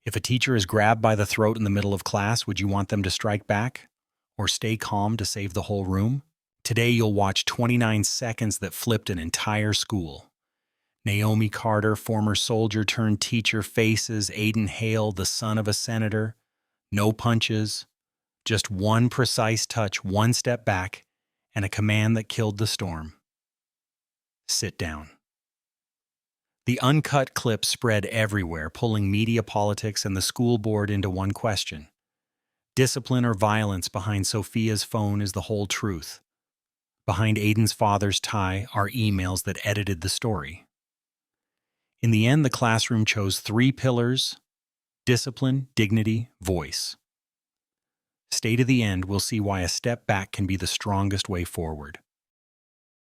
If a teacher is grabbed by the throat in the middle of class, would you want them to strike back? Or stay calm to save the whole room? Today you'll watch 29 seconds that flipped an entire school. Naomi Carter, former soldier turned teacher, faces Aiden Hale, the son of a senator. No punches, just one precise touch, one step back, and a command that killed the storm. Sit down. The uncut clip spread everywhere, pulling media, politics, and the school board into one question. Discipline or violence behind Sophia's phone is the whole truth. Behind Aiden's father's tie are emails that edited the story. In the end, the classroom chose 3 pillars: discipline, dignity, voice. Stay to the end, we'll see why a step back can be the strongest way forward.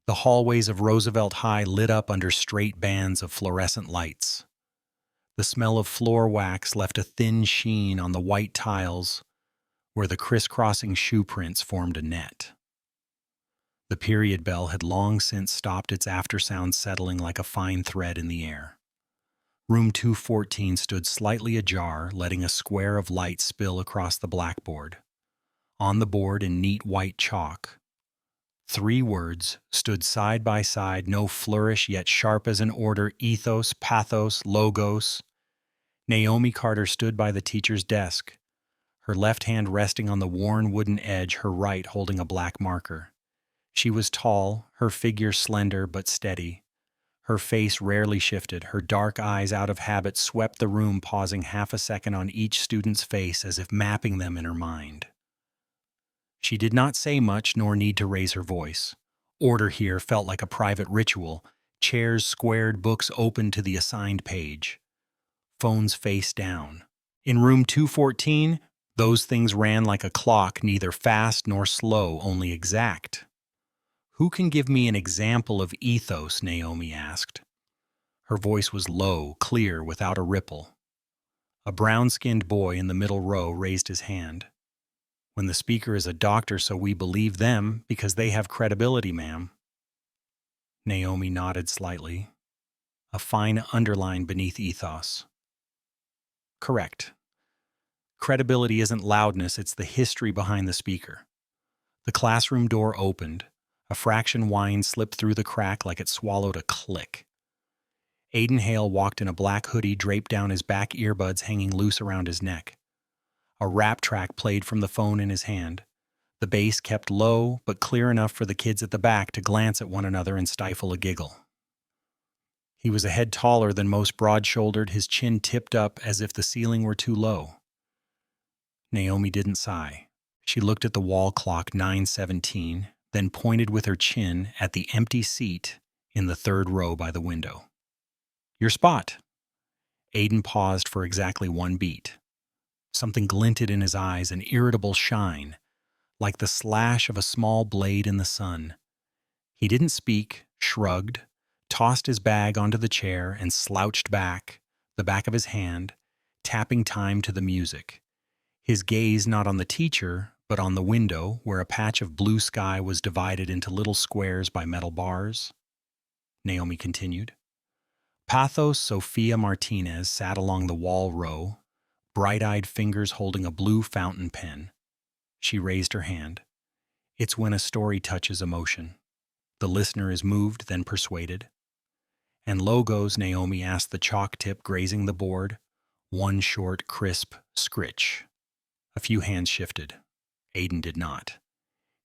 The hallways of Roosevelt High lit up under straight bands of fluorescent lights. The smell of floor wax left a thin sheen on the white tiles where the crisscrossing shoe prints formed a net. The period bell had long since stopped its aftersound, settling like a fine thread in the air. Room 214 stood slightly ajar, letting a square of light spill across the blackboard. On the board in neat white chalk, 3 words stood side by side, no flourish, yet sharp as an order: ethos, pathos, logos. Naomi Carter stood by the teacher's desk, her left hand resting on the worn wooden edge, her right holding a black marker. She was tall, her figure slender but steady. Her face rarely shifted, her dark eyes out of habit swept the room, pausing half a second on each student's face as if mapping them in her mind. She did not say much nor need to raise her voice. Order here felt like a private ritual. Chairs squared, books open to the assigned page. Phones face down. In room 214, those things ran like a clock, neither fast nor slow, only exact. "Who can give me an example of ethos?" Naomi asked. Her voice was low, clear, without a ripple. A brown-skinned boy in the middle row raised his hand. "When the speaker is a doctor, so we believe them, because they have credibility, ma'am." Naomi nodded slightly, a fine underline beneath ethos. "Correct. Credibility isn't loudness, it's the history behind the speaker." The classroom door opened. A fraction wine slipped through the crack like it swallowed a click. Aiden Hale walked in a black hoodie draped down his back, earbuds hanging loose around his neck. A rap track played from the phone in his hand. The bass kept low, but clear enough for the kids at the back to glance at one another and stifle a giggle. He was a head taller than most, broad-shouldered, his chin tipped up as if the ceiling were too low. Naomi didn't sigh. She looked at the wall clock, 9:17, then pointed with her chin at the empty seat in the 3rd row by the window. "Your spot." Aiden paused for exactly 1 beat. Something glinted in his eyes, an irritable shine, like the slash of a small blade in the sun. He didn't speak, shrugged, tossed his bag onto the chair, and slouched back, the back of his hand, tapping time to the music. His gaze not on the teacher, but on the window, where a patch of blue sky was divided into little squares by metal bars. Naomi continued. Pathos Sophia Martinez sat along the wall row, bright-eyed fingers holding a blue fountain pen. She raised her hand. It's when a story touches emotion. The listener is moved, then persuaded. And logos, Naomi asked, the chalk tip grazing the board. One short, crisp scritch. A few hands shifted. Aiden did not.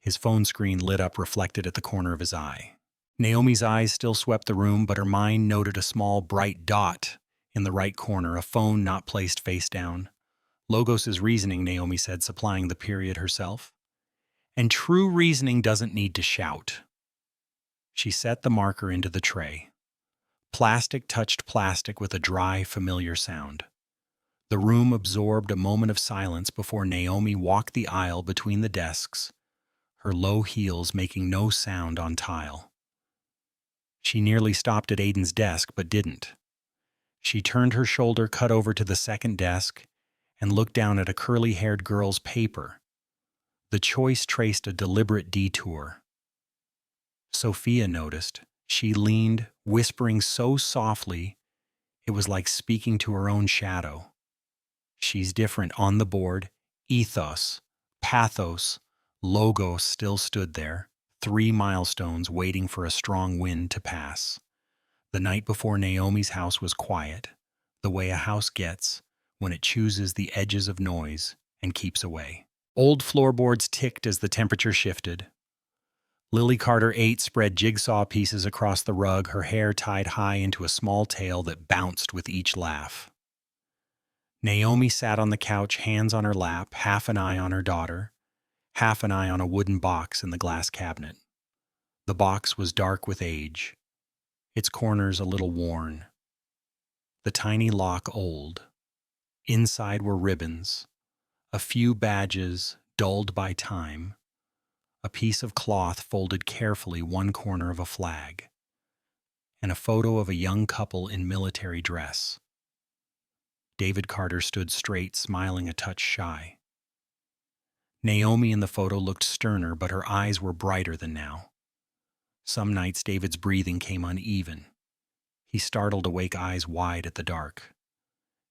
His phone screen lit up, reflected at the corner of his eye. Naomi's eyes still swept the room, but her mind noted a small, bright dot in the right corner, a phone not placed face down. Logos' reasoning, Naomi said, supplying the period herself. And true reasoning doesn't need to shout. She set the marker into the tray. Plastic touched plastic with a dry, familiar sound. The room absorbed a moment of silence before Naomi walked the aisle between the desks, her low heels making no sound on tile. She nearly stopped at Aiden's desk, but didn't. She turned her shoulder, cut over to the second desk, and looked down at a curly-haired girl's paper. The choice traced a deliberate detour. Sophia noticed. She leaned, whispering so softly it was like speaking to her own shadow. She's different on the board. Ethos, pathos, logos still stood there, 3 milestones waiting for a strong wind to pass. The night before Naomi's house was quiet, the way a house gets when it chooses the edges of noise and keeps away. Old floorboards ticked as the temperature shifted. Lily Carter 8 spread jigsaw pieces across the rug, her hair tied high into a small tail that bounced with each laugh. Naomi sat on the couch, hands on her lap, half an eye on her daughter, half an eye on a wooden box in the glass cabinet. The box was dark with age, its corners a little worn, the tiny lock old. Inside were ribbons, a few badges dulled by time, a piece of cloth folded carefully one corner of a flag, and a photo of a young couple in military dress. David Carter stood straight, smiling a touch shy. Naomi in the photo looked sterner, but her eyes were brighter than now. Some nights David's breathing came uneven. He startled awake, eyes wide at the dark.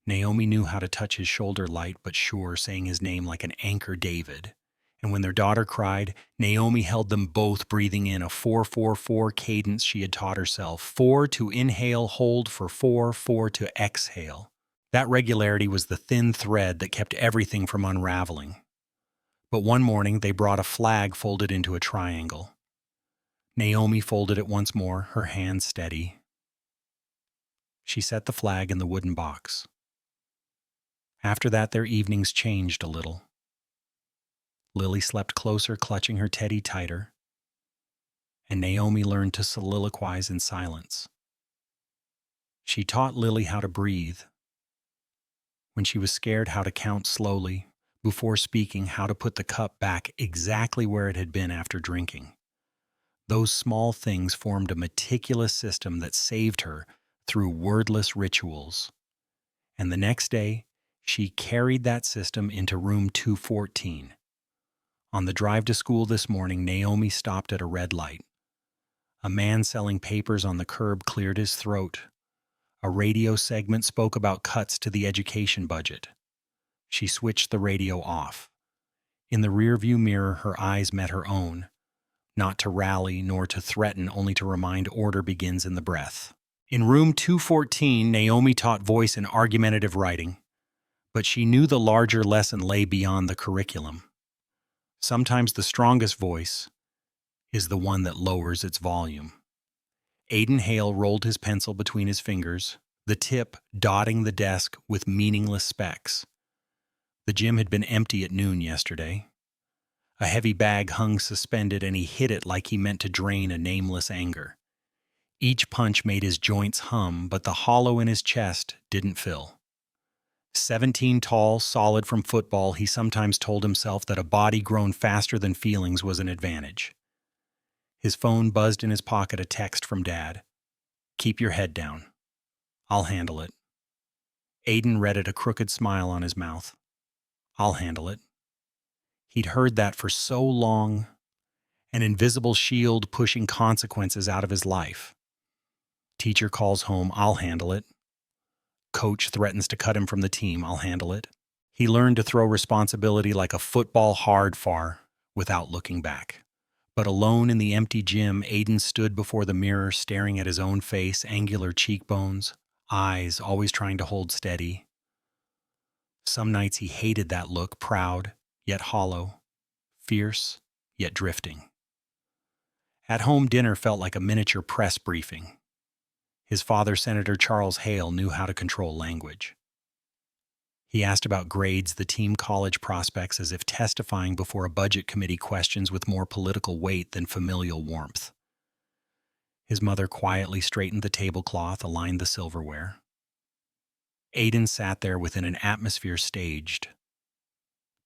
Naomi knew how to touch his shoulder light but sure, saying his name like an anchor, David. And when their daughter cried, Naomi held them both, breathing in a 4-4-4 cadence she had taught herself. 4 to inhale, hold for 4, 4 to exhale. That regularity was the thin thread that kept everything from unraveling. But one morning they brought a flag folded into a triangle. Naomi folded it once more, her hand steady. She set the flag in the wooden box. After that, their evenings changed a little. Lily slept closer, clutching her teddy tighter, and Naomi learned to soliloquize in silence. She taught Lily how to breathe. When she was scared, how to count slowly. Before speaking, how to put the cup back exactly where it had been after drinking. Those small things formed a meticulous system that saved her through wordless rituals. And the next day, she carried that system into room 214. On the drive to school this morning, Naomi stopped at a red light. A man selling papers on the curb cleared his throat. A radio segment spoke about cuts to the education budget. She switched the radio off. In the rearview mirror, her eyes met her own, not to rally nor to threaten, only to remind order begins in the breath. In room 214, Naomi taught voice and argumentative writing, but she knew the larger lesson lay beyond the curriculum. Sometimes the strongest voice is the one that lowers its volume. Aiden Hale rolled his pencil between his fingers, the tip dotting the desk with meaningless specks. The gym had been empty at noon yesterday. A heavy bag hung suspended, and he hit it like he meant to drain a nameless anger. Each punch made his joints hum, but the hollow in his chest didn't fill. 17 tall, solid from football, he sometimes told himself that a body grown faster than feelings was an advantage. His phone buzzed in his pocket, a text from Dad. "Keep your head down. I'll handle it." Aiden read it, a crooked smile on his mouth. "I'll handle it." He'd heard that for so long, an invisible shield pushing consequences out of his life. Teacher calls home, "I'll handle it." Coach threatens to cut him from the team, "I'll handle it." He learned to throw responsibility like a football hard far without looking back. But alone in the empty gym, Aiden stood before the mirror, staring at his own face, angular cheekbones, eyes always trying to hold steady. Some nights he hated that look, proud, yet hollow, fierce, yet drifting. At home, dinner felt like a miniature press briefing. His father, Senator Charles Hale, knew how to control language. He asked about grades, the team college prospects, as if testifying before a budget committee, questions with more political weight than familial warmth. His mother quietly straightened the tablecloth, aligned the silverware. Aiden sat there within an atmosphere staged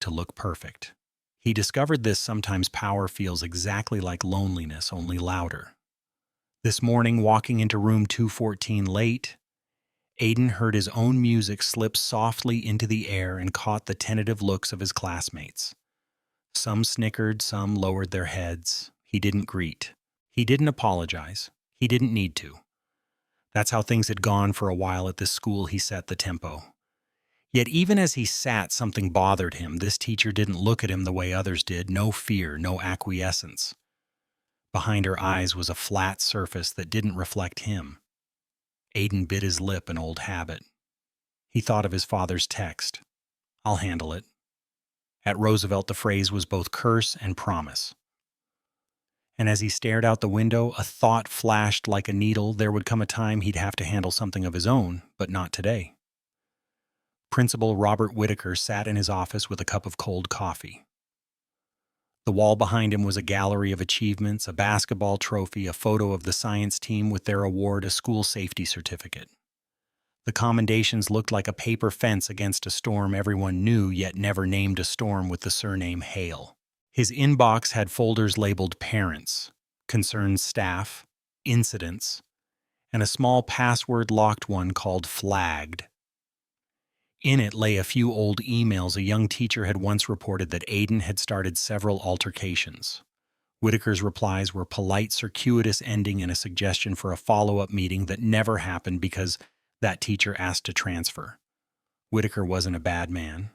to look perfect. He discovered this: sometimes power feels exactly like loneliness, only louder. This morning, walking into room 214 late, Aiden heard his own music slip softly into the air and caught the tentative looks of his classmates. Some snickered, some lowered their heads. He didn't greet. He didn't apologize. He didn't need to. That's how things had gone for a while at this school. He set the tempo. Yet even as he sat, something bothered him. This teacher didn't look at him the way others did. No fear, no acquiescence. Behind her eyes was a flat surface that didn't reflect him. Aiden bit his lip, an old habit. He thought of his father's text. "I'll handle it." At Roosevelt, the phrase was both curse and promise. And as he stared out the window, a thought flashed like a needle. There would come a time he'd have to handle something of his own, but not today. Principal Robert Whitaker sat in his office with a cup of cold coffee. The wall behind him was a gallery of achievements, a basketball trophy, a photo of the science team with their award, a school safety certificate. The commendations looked like a paper fence against a storm everyone knew, yet never named a storm with the surname Hale. His inbox had folders labeled Parents, Concerned Staff, Incidents, and a small password-locked one called Flagged. In it lay a few old emails. A young teacher had once reported that Aiden had started several altercations. Whitaker's replies were polite, circuitous ending and a suggestion for a follow-up meeting that never happened because that teacher asked to transfer. Whitaker wasn't a bad man.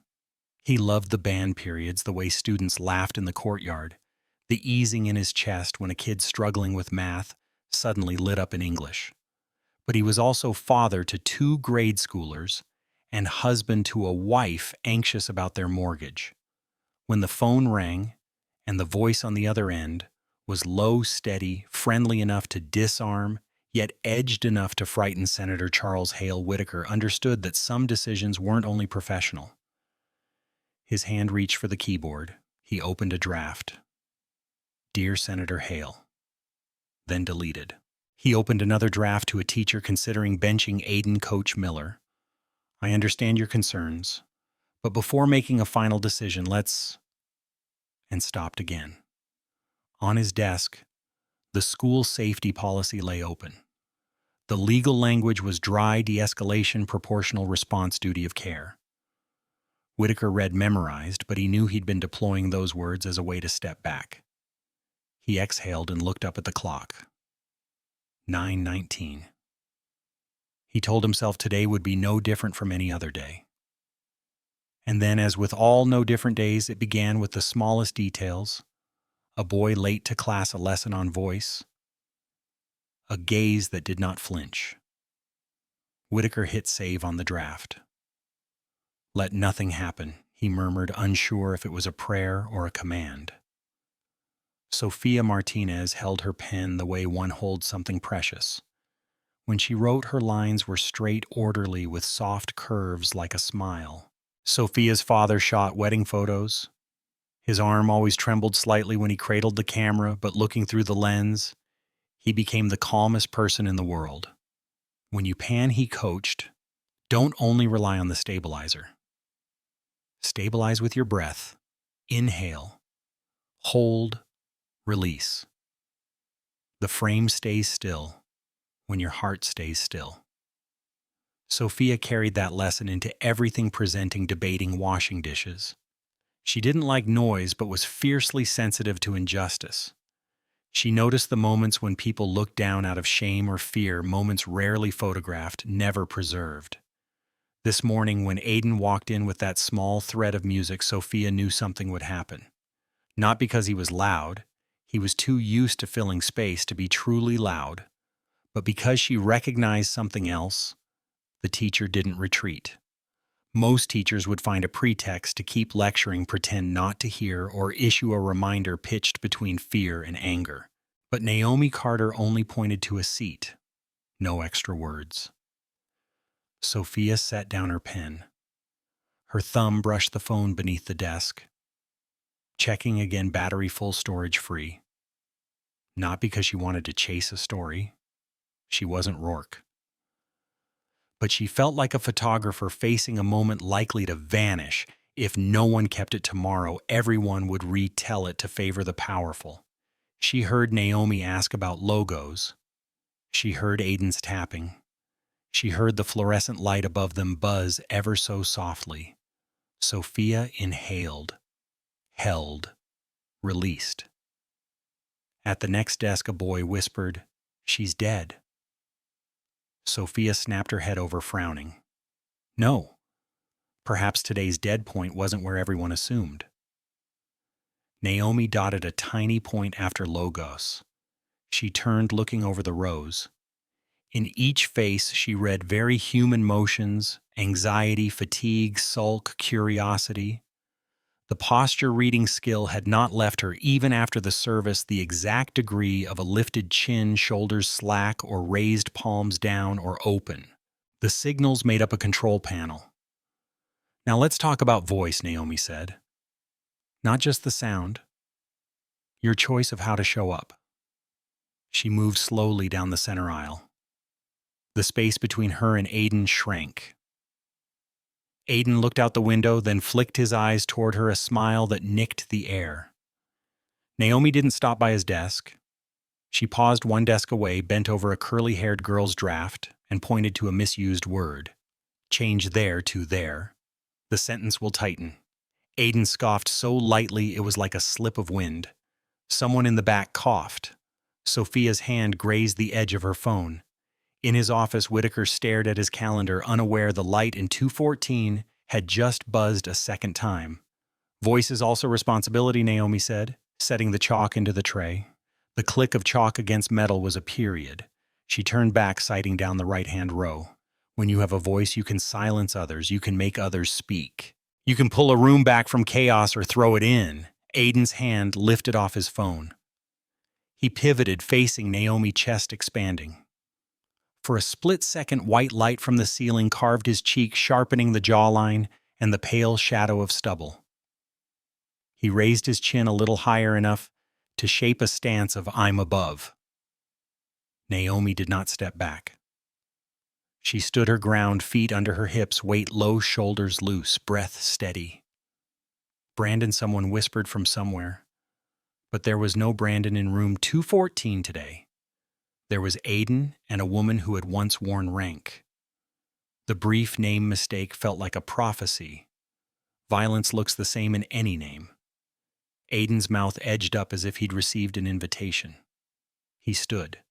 He loved the band periods, the way students laughed in the courtyard, the easing in his chest when a kid struggling with math suddenly lit up in English. But he was also father to 2 grade schoolers and husband to a wife anxious about their mortgage. When the phone rang and the voice on the other end was low, steady, friendly enough to disarm, yet edged enough to frighten Senator Charles Hale, Whitaker understood that some decisions weren't only professional. His hand reached for the keyboard. He opened a draft. "Dear Senator Hale," then deleted. He opened another draft to a teacher considering benching Aiden Coach Miller. "I understand your concerns, but before making a final decision, let's—" and stopped again. On his desk, the school safety policy lay open. The legal language was dry: de-escalation, proportional response, duty of care. Whitaker read memorized, but he knew he'd been deploying those words as a way to step back. He exhaled and looked up at the clock. 9:19. He told himself today would be no different from any other day. And then, as with all no different days, it began with the smallest details: a boy late to class, a lesson on voice, a gaze that did not flinch. Whitaker hit save on the draft. "Let nothing happen," he murmured, unsure if it was a prayer or a command. Sophia Martinez held her pen the way one holds something precious. When she wrote, her lines were straight, orderly, with soft curves like a smile. Sophia's father shot wedding photos. His arm always trembled slightly when he cradled the camera, but looking through the lens, he became the calmest person in the world. When you pan, he coached, don't only rely on the stabilizer. Stabilize with your breath. Inhale. Hold. Release. The frame stays still when your heart stays still. Sophia carried that lesson into everything: presenting, debating, washing dishes. She didn't like noise, but was fiercely sensitive to injustice. She noticed the moments when people looked down out of shame or fear, moments rarely photographed, never preserved. This morning, when Aiden walked in with that small thread of music, Sophia knew something would happen. Not because he was loud, he was too used to filling space to be truly loud, but because she recognized something else. The teacher didn't retreat. Most teachers would find a pretext to keep lecturing, pretend not to hear, or issue a reminder pitched between fear and anger. But Naomi Carter only pointed to a seat. No extra words. Sophia set down her pen. Her thumb brushed the phone beneath the desk. Checking again, battery full, storage free. Not because she wanted to chase a story. She wasn't Rourke. But she felt like a photographer facing a moment likely to vanish. If no one kept it tomorrow, everyone would retell it to favor the powerful. She heard Naomi ask about logos. She heard Aiden's tapping. She heard the fluorescent light above them buzz ever so softly. Sophia inhaled, held, released. At the next desk, a boy whispered, "She's dead." Sophia snapped her head over, frowning. "No. Perhaps today's dead point wasn't where everyone assumed. Naomi dotted a tiny point after Logos. She turned, looking over the rows. In each face she read very human motions: anxiety, fatigue, sulk, curiosity. The posture reading skill had not left her even after the service, the exact degree of a lifted chin, shoulders slack, or raised palms down or open. The signals made up a control panel. "Now let's talk about voice," Naomi said. "Not just the sound. Your choice of how to show up." She moved slowly down the center aisle. The space between her and Aiden shrank. Aiden looked out the window, then flicked his eyes toward her, a smile that nicked the air. Naomi didn't stop by his desk. She paused one desk away, bent over a curly-haired girl's draft, and pointed to a misused word. "Change there to there. The sentence will tighten." Aiden scoffed so lightly it was like a slip of wind. Someone in the back coughed. Sophia's hand grazed the edge of her phone. In his office, Whitaker stared at his calendar, unaware the light in 214 had just buzzed a second time. "Voice is also responsibility," Naomi said, setting the chalk into the tray. The click of chalk against metal was a period. She turned back, sighting down the right-hand row. "When you have a voice, you can silence others. You can make others speak. You can pull a room back from chaos or throw it in." Aiden's hand lifted off his phone. He pivoted, facing Naomi, chest expanding. For a split second, white light from the ceiling carved his cheek, sharpening the jawline and the pale shadow of stubble. He raised his chin a little higher, enough to shape a stance of "I'm above." Naomi did not step back. She stood her ground, feet under her hips, weight low, shoulders loose, breath steady. "Brandon," someone whispered from somewhere. But there was no Brandon in room 214 today. There was Aiden and a woman who had once worn rank. The brief name mistake felt like a prophecy. Violence looks the same in any name. Aiden's mouth edged up as if he'd received an invitation. He stood.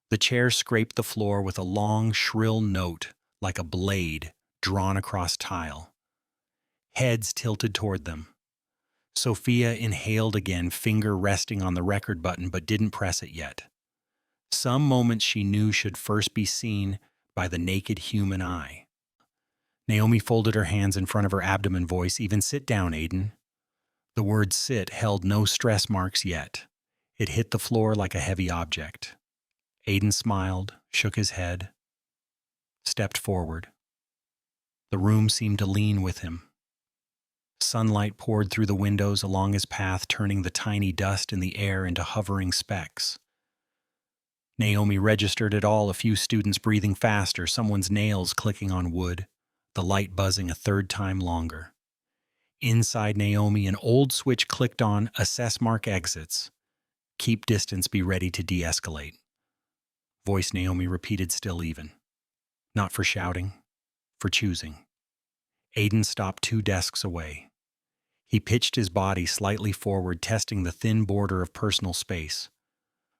The chair scraped the floor with a long, shrill note, like a blade drawn across tile. Heads tilted toward them. Sophia inhaled again, finger resting on the record button, but didn't press it yet. Some moments she knew should first be seen by the naked human eye. Naomi folded her hands in front of her abdomen, voice even. "Sit down, Aiden." The word "sit" held no stress marks yet. It hit the floor like a heavy object. Aiden smiled, shook his head, stepped forward. The room seemed to lean with him. Sunlight poured through the windows along his path, turning the tiny dust in the air into hovering specks. Naomi registered it all: a few students breathing faster, someone's nails clicking on wood, the light buzzing a third time longer. Inside Naomi, an old switch clicked on: assess mark exits. Keep distance, be ready to de-escalate. Voice Naomi repeated, still even. Not for shouting, for choosing. Aiden stopped 2 desks away. He pitched his body slightly forward, testing the thin border of personal space.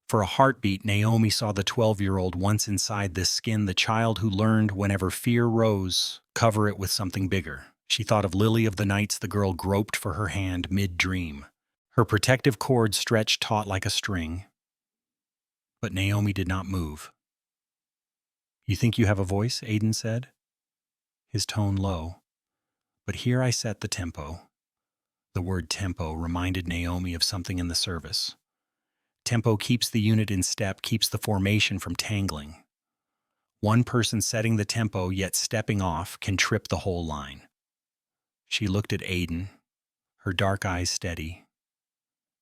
For a heartbeat, Naomi saw the 12-year-old once inside this skin, the child who learned, whenever fear rose, cover it with something bigger. She thought of Lily of the nights the girl groped for her hand mid-dream. Her protective cord stretched taut like a string. But Naomi did not move. "You think you have a voice?" Aiden said, his tone low. "But here I set the tempo." The word tempo reminded Naomi of something in the service. Tempo keeps the unit in step, keeps the formation from tangling. One person setting the tempo yet stepping off can trip the whole line. She looked at Aiden, her dark eyes steady.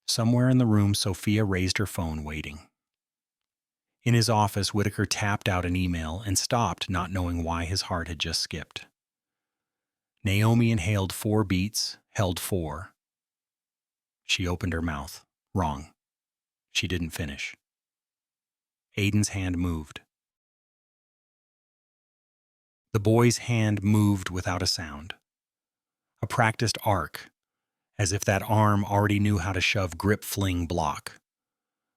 Somewhere in the room, Sophia raised her phone, waiting. In his office, Whitaker tapped out an email and stopped, not knowing why his heart had just skipped. Naomi inhaled 4 beats, held 4. She opened her mouth. Wrong. She didn't finish. Aiden's hand moved. The boy's hand moved without a sound. A practiced arc, as if that arm already knew how to shove, grip, fling, block.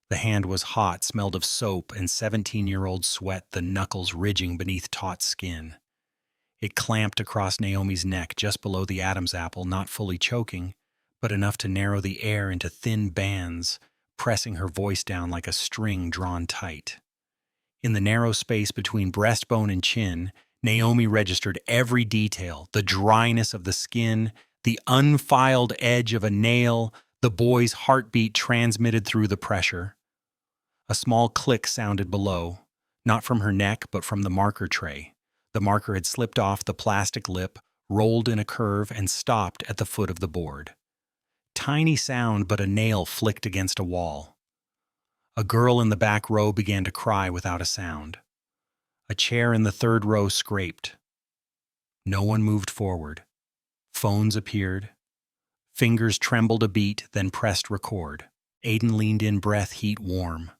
The hand was hot, smelled of soap and 17-year-old sweat, the knuckles ridging beneath taut skin. It clamped across Naomi's neck just below the Adam's apple, not fully choking, but enough to narrow the air into thin bands, pressing her voice down like a string drawn tight. In the narrow space between breastbone and chin, Naomi registered every detail: the dryness of the skin, the unfiled edge of a nail, the boy's heartbeat transmitted through the pressure. A small click sounded below, not from her neck, but from the marker tray. The marker had slipped off the plastic lip, rolled in a curve, and stopped at the foot of the board. Tiny sound, but a nail flicked against a wall. A girl in the back row began to cry without a sound. A chair in the third row scraped. No one moved forward. Phones appeared. Fingers trembled a beat, then pressed record. Aiden leaned in, breath heat warm.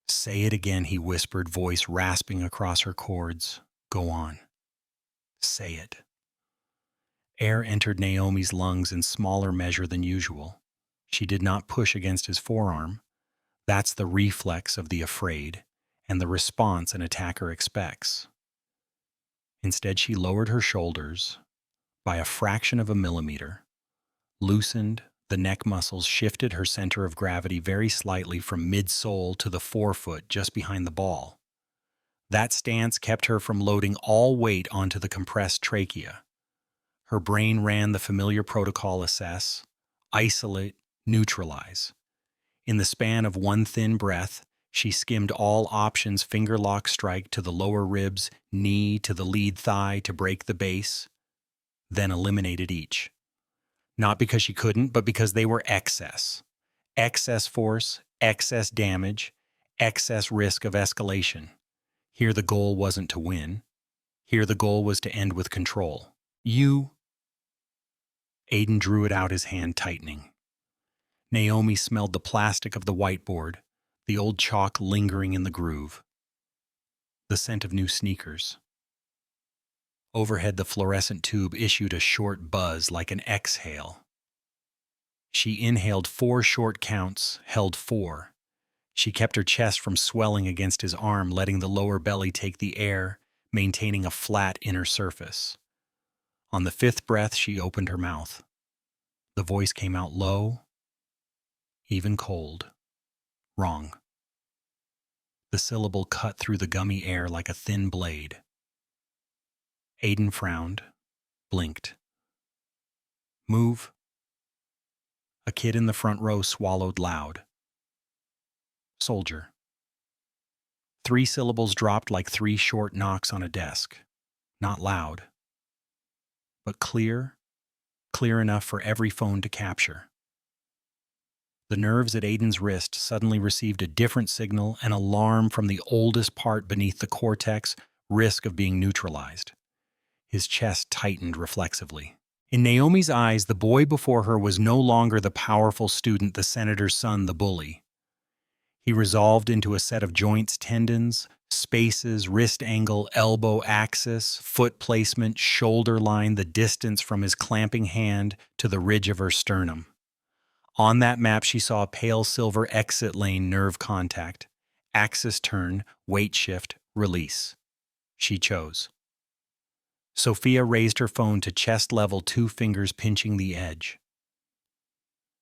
"Say it again," he whispered, voice rasping across her cords. "Go on. Say it." Air entered Naomi's lungs in smaller measure than usual. She did not push against his forearm. That's the reflex of the afraid, and the response an attacker expects. Instead, she lowered her shoulders by a fraction of a millimeter, loosened, the neck muscles shifted her center of gravity very slightly from midsole to the forefoot just behind the ball. That stance kept her from loading all weight onto the compressed trachea. Her brain ran the familiar protocol: assess, isolate, neutralize. In the span of one thin breath, she skimmed all options: finger lock strike to the lower ribs, knee to the lead thigh to break the base, then eliminated each. Not because she couldn't, but because they were excess. Excess force, excess damage, excess risk of escalation. Here the goal wasn't to win. Here the goal was to end with control. Aiden drew it out, his hand tightening. Naomi smelled the plastic of the whiteboard, the old chalk lingering in the groove. The scent of new sneakers. Overhead, the fluorescent tube issued a short buzz like an exhale. She inhaled 4 short counts, held 4. She kept her chest from swelling against his arm, letting the lower belly take the air, maintaining a flat inner surface. On the 5th breath, she opened her mouth. The voice came out low, even cold. Wrong. The syllable cut through the gummy air like a thin blade. Aiden frowned, blinked. Move. A kid in the front row swallowed loud. Soldier. 3 syllables dropped like 3 short knocks on a desk. Not loud, but clear enough for every phone to capture. The nerves at Aiden's wrist suddenly received a different signal, an alarm from the oldest part beneath the cortex: risk of being neutralized. His chest tightened reflexively. In Naomi's eyes, the boy before her was no longer the powerful student, the senator's son, the bully. He resolved into a set of joints, tendons, spaces, wrist angle, elbow axis, foot placement, shoulder line, the distance from his clamping hand to the ridge of her sternum. On that map, she saw a pale silver exit lane: nerve contact, axis turn, weight shift, release. She chose. Sophia raised her phone to chest level, 2 fingers pinching the edge.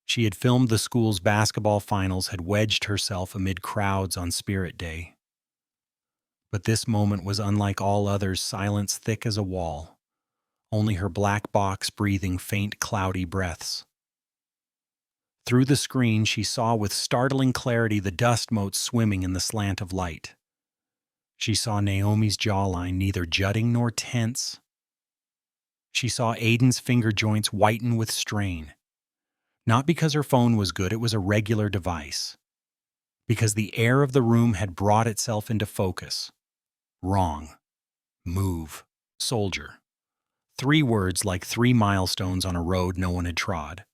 She had filmed the school's basketball finals, had wedged herself amid crowds on Spirit Day. But this moment was unlike all others: silence thick as a wall, only her black box breathing faint, cloudy breaths. Through the screen, she saw with startling clarity the dust motes swimming in the slant of light. She saw Naomi's jawline neither jutting nor tense. She saw Aiden's finger joints whiten with strain. Not because her phone was good, it was a regular device. Because the air of the room had brought itself into focus. Wrong. Move. Soldier. 3 words like 3 milestones on a road no one had trod.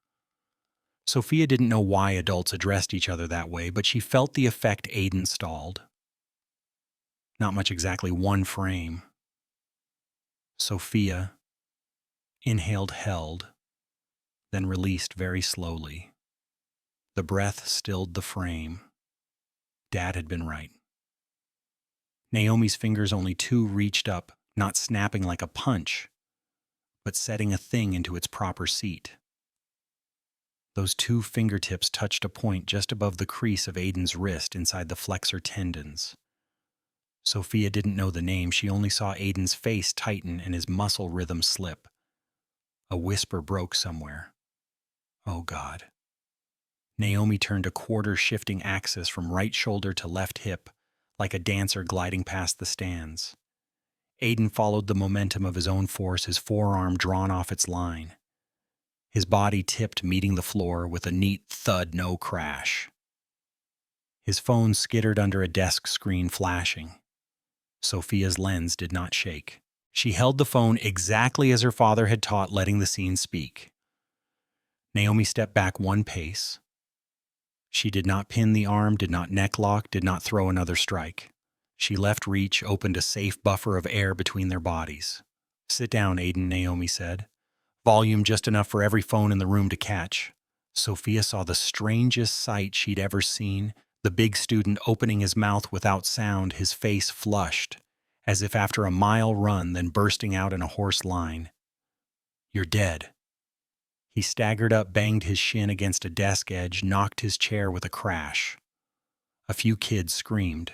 Sophia didn't know why adults addressed each other that way, but she felt the effect Aiden stalled. Not much exactly, 1 frame. Sophia inhaled, held, then released very slowly. The breath stilled the frame. Dad had been right. Naomi's fingers, only 2, reached up, not snapping like a punch, but setting a thing into its proper seat. Those two fingertips touched a point just above the crease of Aiden's wrist inside the flexor tendons. Sophia didn't know the name. She only saw Aiden's face tighten and his muscle rhythm slip. A whisper broke somewhere. Oh, God. Naomi turned a quarter-shifting axis from right shoulder to left hip, like a dancer gliding past the stands. Aiden followed the momentum of his own force, his forearm drawn off its line. His body tipped, meeting the floor with a neat thud, no crash. His phone skittered under a desk screen, flashing. Sophia's lens did not shake. She held the phone exactly as her father had taught, letting the scene speak. Naomi stepped back one pace. She did not pin the arm, did not necklock, did not throw another strike. She left reach, opened a safe buffer of air between their bodies. "Sit down, Aiden," Naomi said. Volume just enough for every phone in the room to catch. Sophia saw the strangest sight she'd ever seen, the big student opening his mouth without sound, his face flushed, as if after a mile run, then bursting out in a hoarse line. "You're dead." He staggered up, banged his shin against a desk edge, knocked his chair with a crash. A few kids screamed.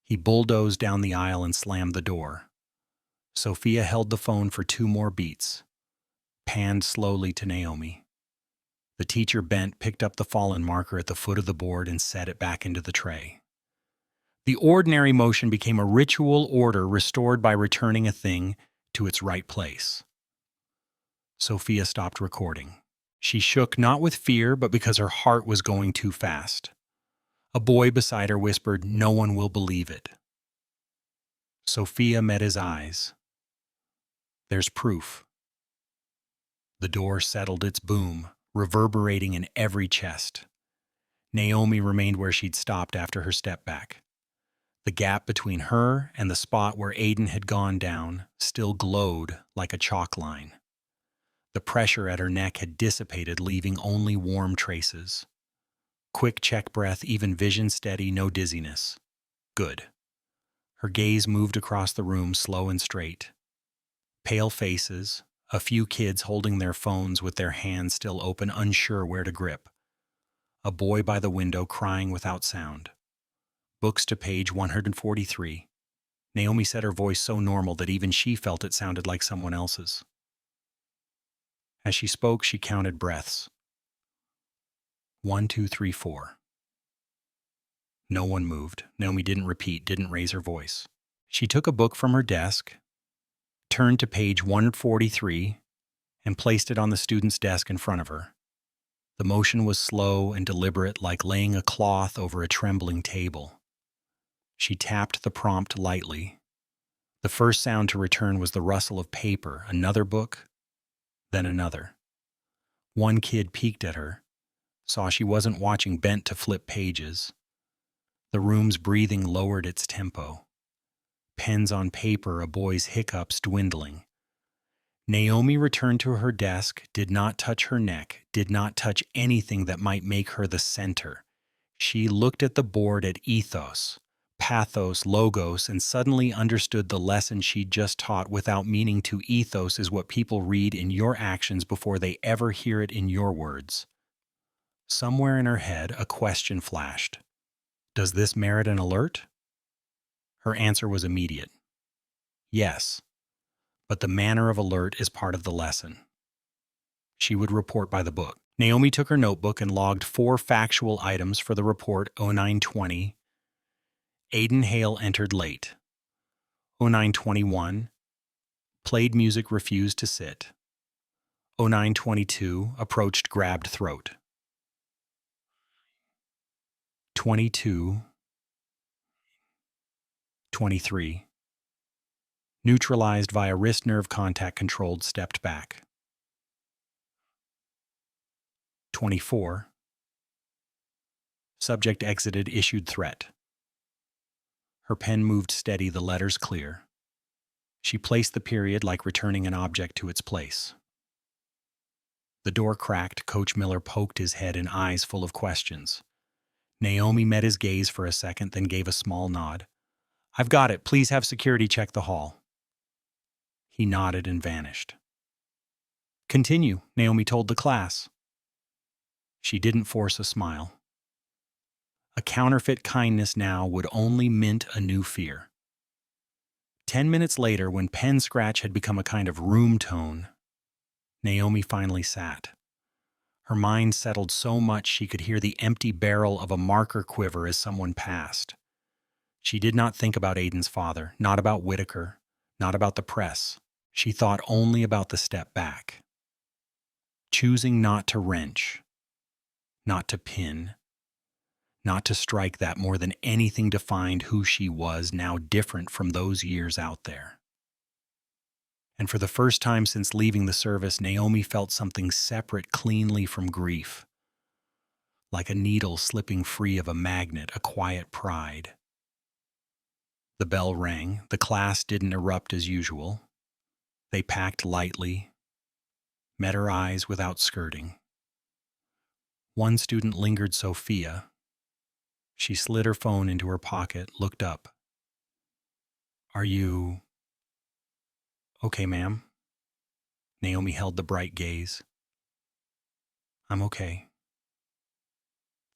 He bulldozed down the aisle and slammed the door. Sophia held the phone for 2 more beats, panned slowly to Naomi. The teacher bent, picked up the fallen marker at the foot of the board, and set it back into the tray. The ordinary motion became a ritual order restored by returning a thing to its right place. Sophia stopped recording. She shook not with fear, but because her heart was going too fast. A boy beside her whispered, "No one will believe it." Sophia met his eyes. "There's proof." The door settled its boom, reverberating in every chest. Naomi remained where she'd stopped after her step back. The gap between her and the spot where Aiden had gone down still glowed like a chalk line. The pressure at her neck had dissipated, leaving only warm traces. Quick check breath, even vision steady, no dizziness. Good. Her gaze moved across the room, slow and straight. Pale faces, a few kids holding their phones with their hands still open, unsure where to grip. A boy by the window crying without sound. Books to page 143. Naomi said, her voice so normal that even she felt it sounded like someone else's. As she spoke, she counted breaths. 1, 2, 3, 4. No one moved. Naomi didn't repeat, didn't raise her voice. She took a book from her desk, turned to page 143, and placed it on the student's desk in front of her. The motion was slow and deliberate, like laying a cloth over a trembling table. She tapped the prompt lightly. The first sound to return was the rustle of paper, another book, then another. One kid peeked at her, saw she wasn't watching, bent to flip pages. The room's breathing lowered its tempo. Pens on paper, a boy's hiccups dwindling. Naomi returned to her desk, did not touch her neck, did not touch anything that might make her the center. She looked at the board at ethos, pathos, logos, and suddenly understood the lesson she'd just taught without meaning to. Ethos is what people read in your actions before they ever hear it in your words. Somewhere in her head, a question flashed. Does this merit an alert? Her answer was immediate. Yes, but the manner of alert is part of the lesson. She would report by the book. Naomi took her notebook and logged 4 factual items for the report. 0920. Aiden Hale entered late. 0921. Played music, refused to sit. 0922. Approached, grabbed throat. 22. 23. Neutralized via wrist nerve contact, controlled, stepped back. 24. Subject exited, issued threat. Her pen moved steady, the letters clear. She placed the period like returning an object to its place. The door cracked. Coach Miller poked his head in, eyes full of questions. Naomi met his gaze for a second, then gave a small nod. I've got it. Please have security check the hall. He nodded and vanished. "Continue," Naomi told the class. She didn't force a smile. A counterfeit kindness now would only mint a new fear. 10 minutes later, when pen scratch had become a kind of room tone, Naomi finally sat. Her mind settled so much she could hear the empty barrel of a marker quiver as someone passed. She did not think about Aiden's father, not about Whitaker, not about the press. She thought only about the step back. Choosing not to wrench, not to pin, not to strike that more than anything defined who she was, now different from those years out there. And for the first time since leaving the service, Naomi felt something separate cleanly from grief. Like a needle slipping free of a magnet, a quiet pride. The bell rang. The class didn't erupt as usual. They packed lightly, met her eyes without skirting. One student lingered Sophia. She slid her phone into her pocket, looked up. "Are you okay, ma'am?" Naomi held the bright gaze. "I'm okay."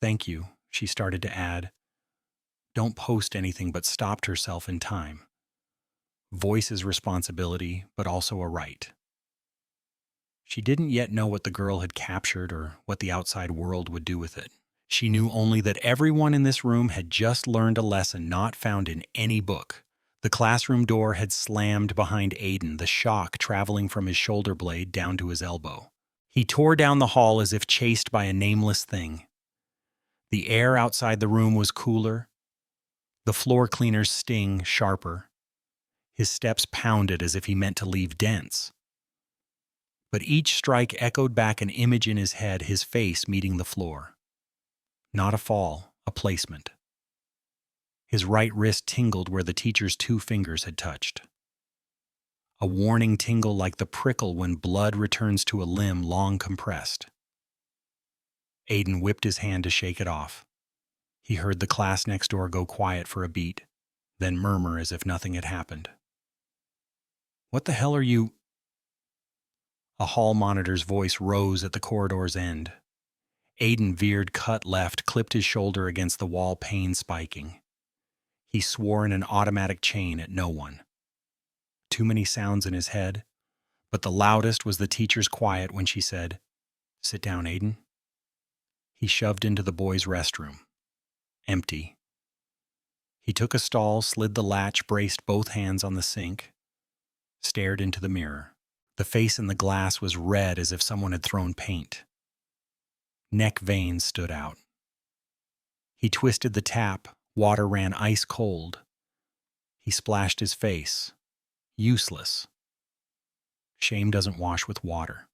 "Thank you," she started to add. "Don't post anything," but stopped herself in time. Voice is responsibility, but also a right. She didn't yet know what the girl had captured or what the outside world would do with it. She knew only that everyone in this room had just learned a lesson not found in any book. The classroom door had slammed behind Aiden, the shock traveling from his shoulder blade down to his elbow. He tore down the hall as if chased by a nameless thing. The air outside the room was cooler, the floor cleaner's sting sharper. His steps pounded as if he meant to leave dents. But each strike echoed back an image in his head, his face meeting the floor. Not a fall, a placement. His right wrist tingled where the teacher's 2 fingers had touched. A warning tingle like the prickle when blood returns to a limb long compressed. Aiden whipped his hand to shake it off. He heard the class next door go quiet for a beat, then murmur as if nothing had happened. "What the hell are you—" A hall monitor's voice rose at the corridor's end. Aiden veered cut left, clipped his shoulder against the wall, pain spiking. He swore in an automatic chain at no one. Too many sounds in his head, but the loudest was the teacher's quiet when she said, "Sit down, Aiden." He shoved into the boys' restroom. Empty. He took a stall, slid the latch, braced both hands on the sink, stared into the mirror. The face in the glass was red as if someone had thrown paint. Neck veins stood out. He twisted the tap. Water ran ice cold. He splashed his face. Useless. Shame doesn't wash with water.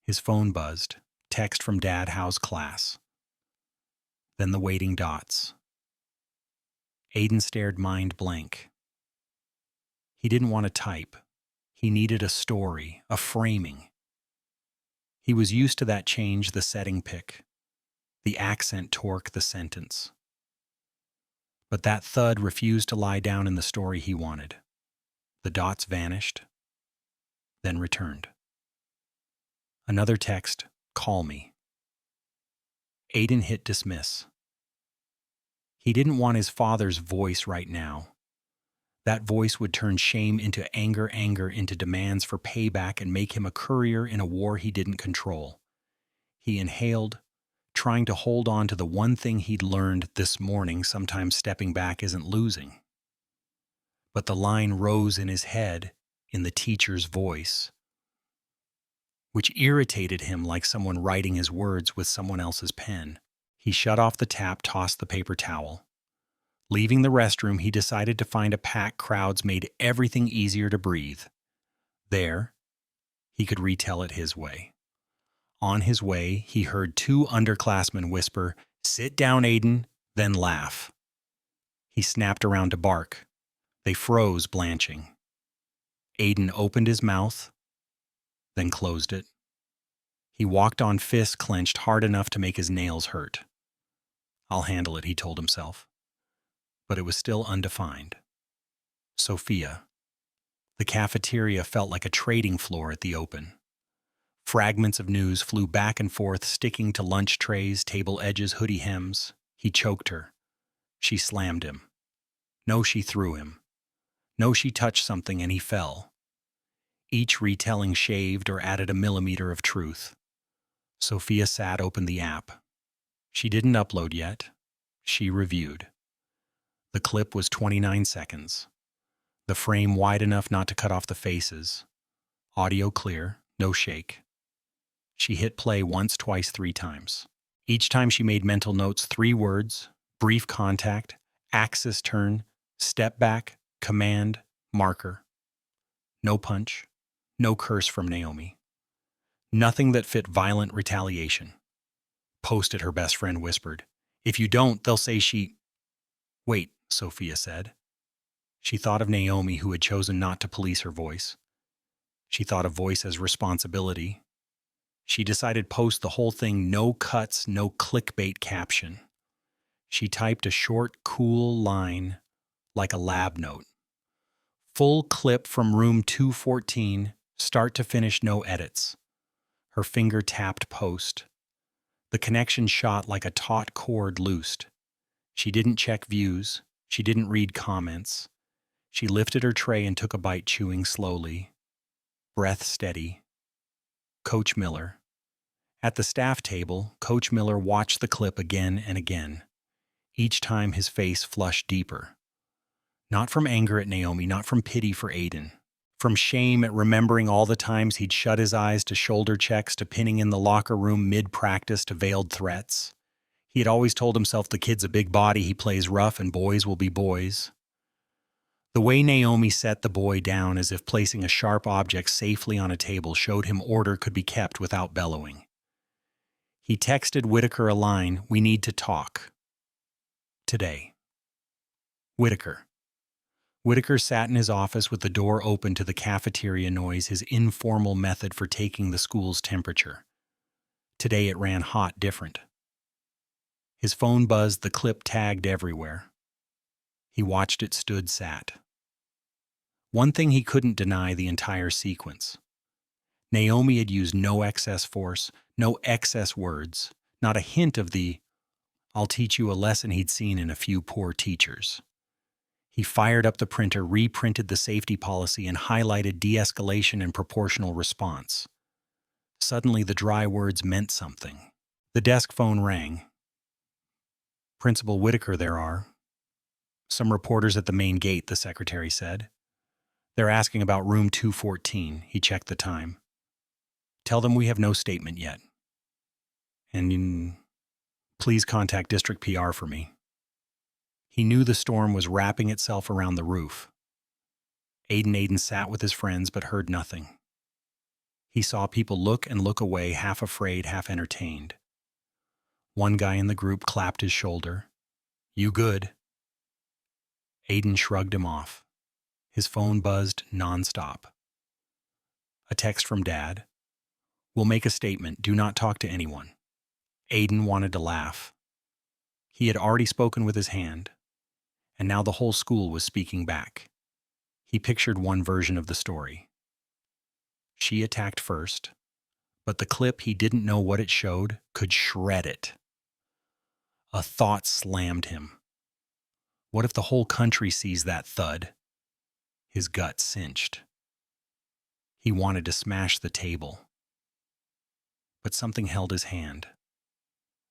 His phone buzzed. Text from Dad, "How's class?" Then the waiting dots. Aiden stared mind blank. He didn't want to type. He needed a story, a framing. He was used to that change, the setting pick, the accent torque, the sentence. But that thud refused to lie down in the story he wanted. The dots vanished, then returned. Another text, "Call me." Aiden hit dismiss. He didn't want his father's voice right now. That voice would turn shame into anger, anger into demands for payback, and make him a courier in a war he didn't control. He inhaled, trying to hold on to the one thing he'd learned this morning: sometimes stepping back isn't losing. But the line rose in his head, in the teacher's voice, which irritated him like someone writing his words with someone else's pen. He shut off the tap, tossed the paper towel. Leaving the restroom, he decided to find a packed crowds made everything easier to breathe. There, he could retell it his way. On his way, he heard 2 underclassmen whisper, "Sit down, Aiden," then laugh. He snapped around to bark. They froze, blanching. Aiden opened his mouth, then closed it. He walked on, fists clenched hard enough to make his nails hurt. "I'll handle it," he told himself. But it was still undefined. Sophia. The cafeteria felt like a trading floor at the open. Fragments of news flew back and forth, sticking to lunch trays, table edges, hoodie hems. He choked her. She slammed him. No, she threw him. No, she touched something and he fell. Each retelling shaved or added a millimeter of truth. Sophia opened the app. She didn't upload yet. She reviewed. The clip was 29 seconds. The frame wide enough not to cut off the faces. Audio clear, no shake. She hit play once, twice, 3 times. Each time she made mental notes, 3 words: brief contact, axis turn, step back, command, marker. No punch, no curse from Naomi. Nothing that fit violent retaliation. Post it, her best friend whispered. If you don't, they'll say she... Wait, Sophia said. She thought of Naomi, who had chosen not to police her voice. She thought of voice as responsibility. She decided post the whole thing, no cuts, no clickbait caption. She typed a short, cool line like a lab note. Full clip from room 214, start to finish, no edits. Her finger tapped post. The connection shot like a taut cord loosed. She didn't check views. She didn't read comments. She lifted her tray and took a bite, chewing slowly. Breath steady. Coach Miller. At the staff table, Coach Miller watched the clip again and again. Each time his face flushed deeper. Not from anger at Naomi, not from pity for Aiden. From shame at remembering all the times he'd shut his eyes to shoulder checks, to pinning in the locker room mid-practice, to veiled threats. He had always told himself the kid's a big body, he plays rough, and boys will be boys. The way Naomi set the boy down, as if placing a sharp object safely on a table, showed him order could be kept without bellowing. He texted Whitaker a line, "We need to talk. Today." Whitaker. Whitaker sat in his office with the door open to the cafeteria noise, his informal method for taking the school's temperature. Today it ran hot, different. His phone buzzed, the clip tagged everywhere. He watched it, stood, sat. One thing he couldn't deny: the entire sequence. Naomi had used no excess force, no excess words, not a hint of the "I'll teach you a lesson" he'd seen in a few poor teachers. He fired up the printer, reprinted the safety policy, and highlighted de-escalation and proportional response. Suddenly, the dry words meant something. The desk phone rang. "Principal Whitaker, there are some reporters at the main gate," the secretary said. "They're asking about room 214. He checked the time. "Tell them we have no statement yet. And please contact district PR for me." He knew the storm was wrapping itself around the roof. Aiden sat with his friends but heard nothing. He saw people look and look away, half afraid, half entertained. One guy in the group clapped his shoulder. "You good?" Aiden shrugged him off. His phone buzzed nonstop. A text from Dad. "We'll make a statement. Do not talk to anyone." Aiden wanted to laugh. He had already spoken with his hand, and now the whole school was speaking back. He pictured one version of the story. She attacked first, but the clip, he didn't know what it showed, could shred it. A thought slammed him. What if the whole country sees that thud? His gut cinched. He wanted to smash the table. But something held his hand.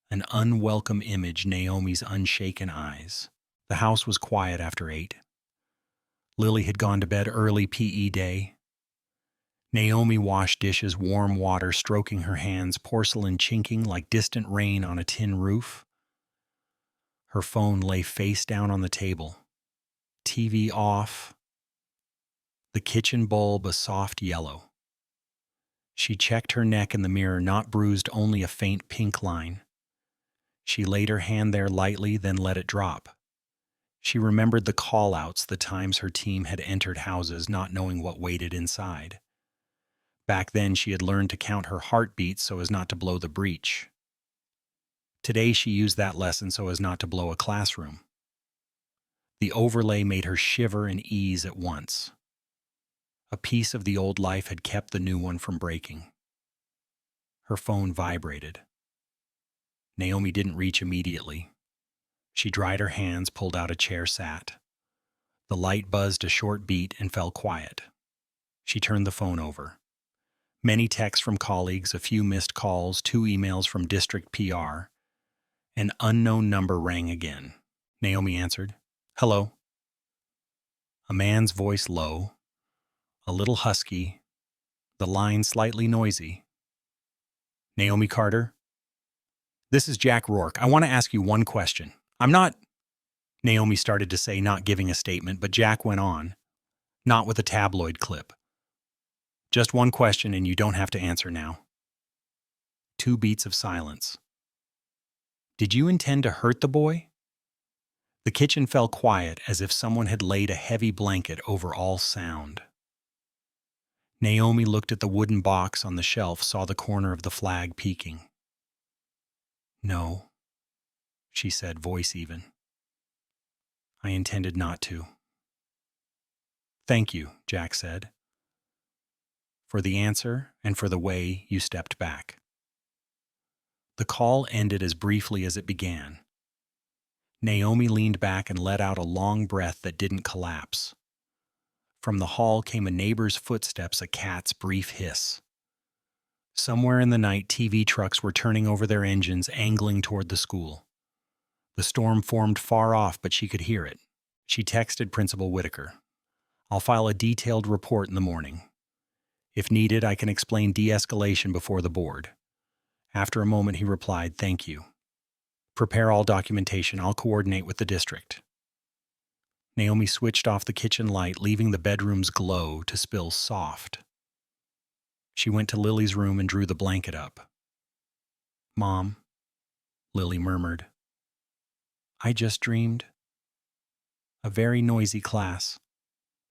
An unwelcome image, Naomi's unshaken eyes. The house was quiet after 8. Lily had gone to bed early, PE day. Naomi washed dishes, warm water stroking her hands, porcelain chinking like distant rain on a tin roof. Her phone lay face down on the table. TV off. The kitchen bulb a soft yellow. She checked her neck in the mirror, not bruised, only a faint pink line. She laid her hand there lightly, then let it drop. She remembered the call-outs, the times her team had entered houses not knowing what waited inside. Back then, she had learned to count her heartbeats so as not to blow the breach. Today, she used that lesson so as not to blow a classroom. The overlay made her shiver and ease at once. A piece of the old life had kept the new one from breaking. Her phone vibrated. Naomi didn't reach immediately. She dried her hands, pulled out a chair, sat. The light buzzed a short beat and fell quiet. She turned the phone over. Many texts from colleagues, a few missed calls, 2 emails from district PR. An unknown number rang again. Naomi answered. Hello. A man's voice low, a little husky, the line slightly noisy. Naomi Carter? This is Jack Rourke. I want to ask you one question. I'm not... Naomi started to say, not giving a statement, but Jack went on. Not with a tabloid clip. Just one question, and you don't have to answer now. 2 beats of silence. Did you intend to hurt the boy? The kitchen fell quiet as if someone had laid a heavy blanket over all sound. Naomi looked at the wooden box on the shelf, saw the corner of the flag peeking. No, she said, voice even. I intended not to. Thank you, Jack said, for the answer and for the way you stepped back. The call ended as briefly as it began. Naomi leaned back and let out a long breath that didn't collapse. From the hall came a neighbor's footsteps, a cat's brief hiss. Somewhere in the night, TV trucks were turning over their engines, angling toward the school. The storm formed far off, but she could hear it. She texted Principal Whitaker. I'll file a detailed report in the morning. If needed, I can explain de-escalation before the board. After a moment, he replied, thank you. Prepare all documentation. I'll coordinate with the district. Naomi switched off the kitchen light, leaving the bedroom's glow to spill soft. She went to Lily's room and drew the blanket up. Mom, Lily murmured. I just dreamed. A very noisy class.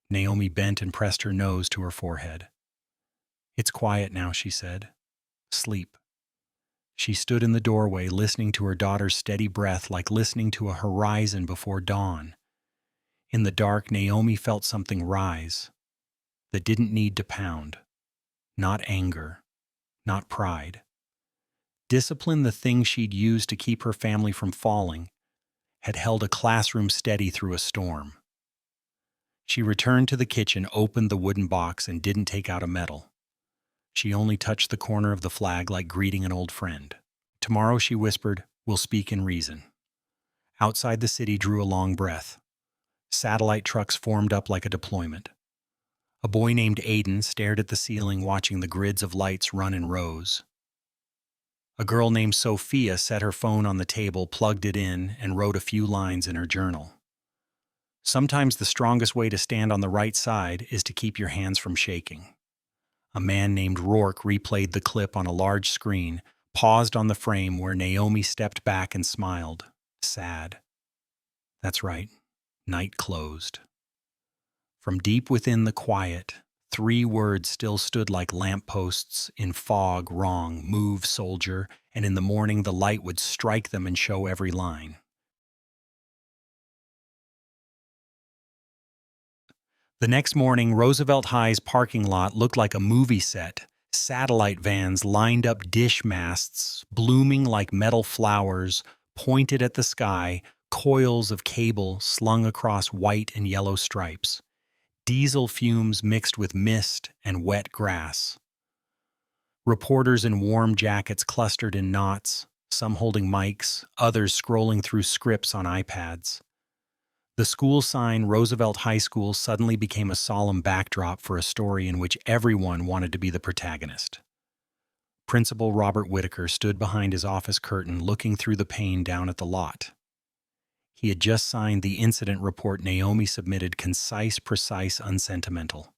Naomi bent and pressed her nose to her forehead. It's quiet now, she said. Sleep. She stood in the doorway, listening to her daughter's steady breath like listening to a horizon before dawn. In the dark, Naomi felt something rise that didn't need to pound. Not anger, not pride. Discipline, the thing she'd used to keep her family from falling, had held a classroom steady through a storm. She returned to the kitchen, opened the wooden box, and didn't take out a medal. She only touched the corner of the flag like greeting an old friend. Tomorrow, she whispered, we'll speak in reason. Outside the city drew a long breath. Satellite trucks formed up like a deployment. A boy named Aiden stared at the ceiling, watching the grids of lights run in rows. A girl named Sophia set her phone on the table, plugged it in, and wrote a few lines in her journal. Sometimes the strongest way to stand on the right side is to keep your hands from shaking. A man named Rourke replayed the clip on a large screen, paused on the frame where Naomi stepped back and smiled, sad. That's right. Night closed. From deep within the quiet, 3 words still stood like lampposts in fog, wrong, move, soldier, and in the morning the light would strike them and show every line. The next morning, Roosevelt High's parking lot looked like a movie set. Satellite vans lined up, dish masts, blooming like metal flowers, pointed at the sky, coils of cable slung across white and yellow stripes. Diesel fumes mixed with mist and wet grass. Reporters in warm jackets clustered in knots, some holding mics, others scrolling through scripts on iPads. The school sign, Roosevelt High School, suddenly became a solemn backdrop for a story in which everyone wanted to be the protagonist. Principal Robert Whitaker stood behind his office curtain, looking through the pane down at the lot. He had just signed the incident report Naomi submitted, concise, precise, unsentimental.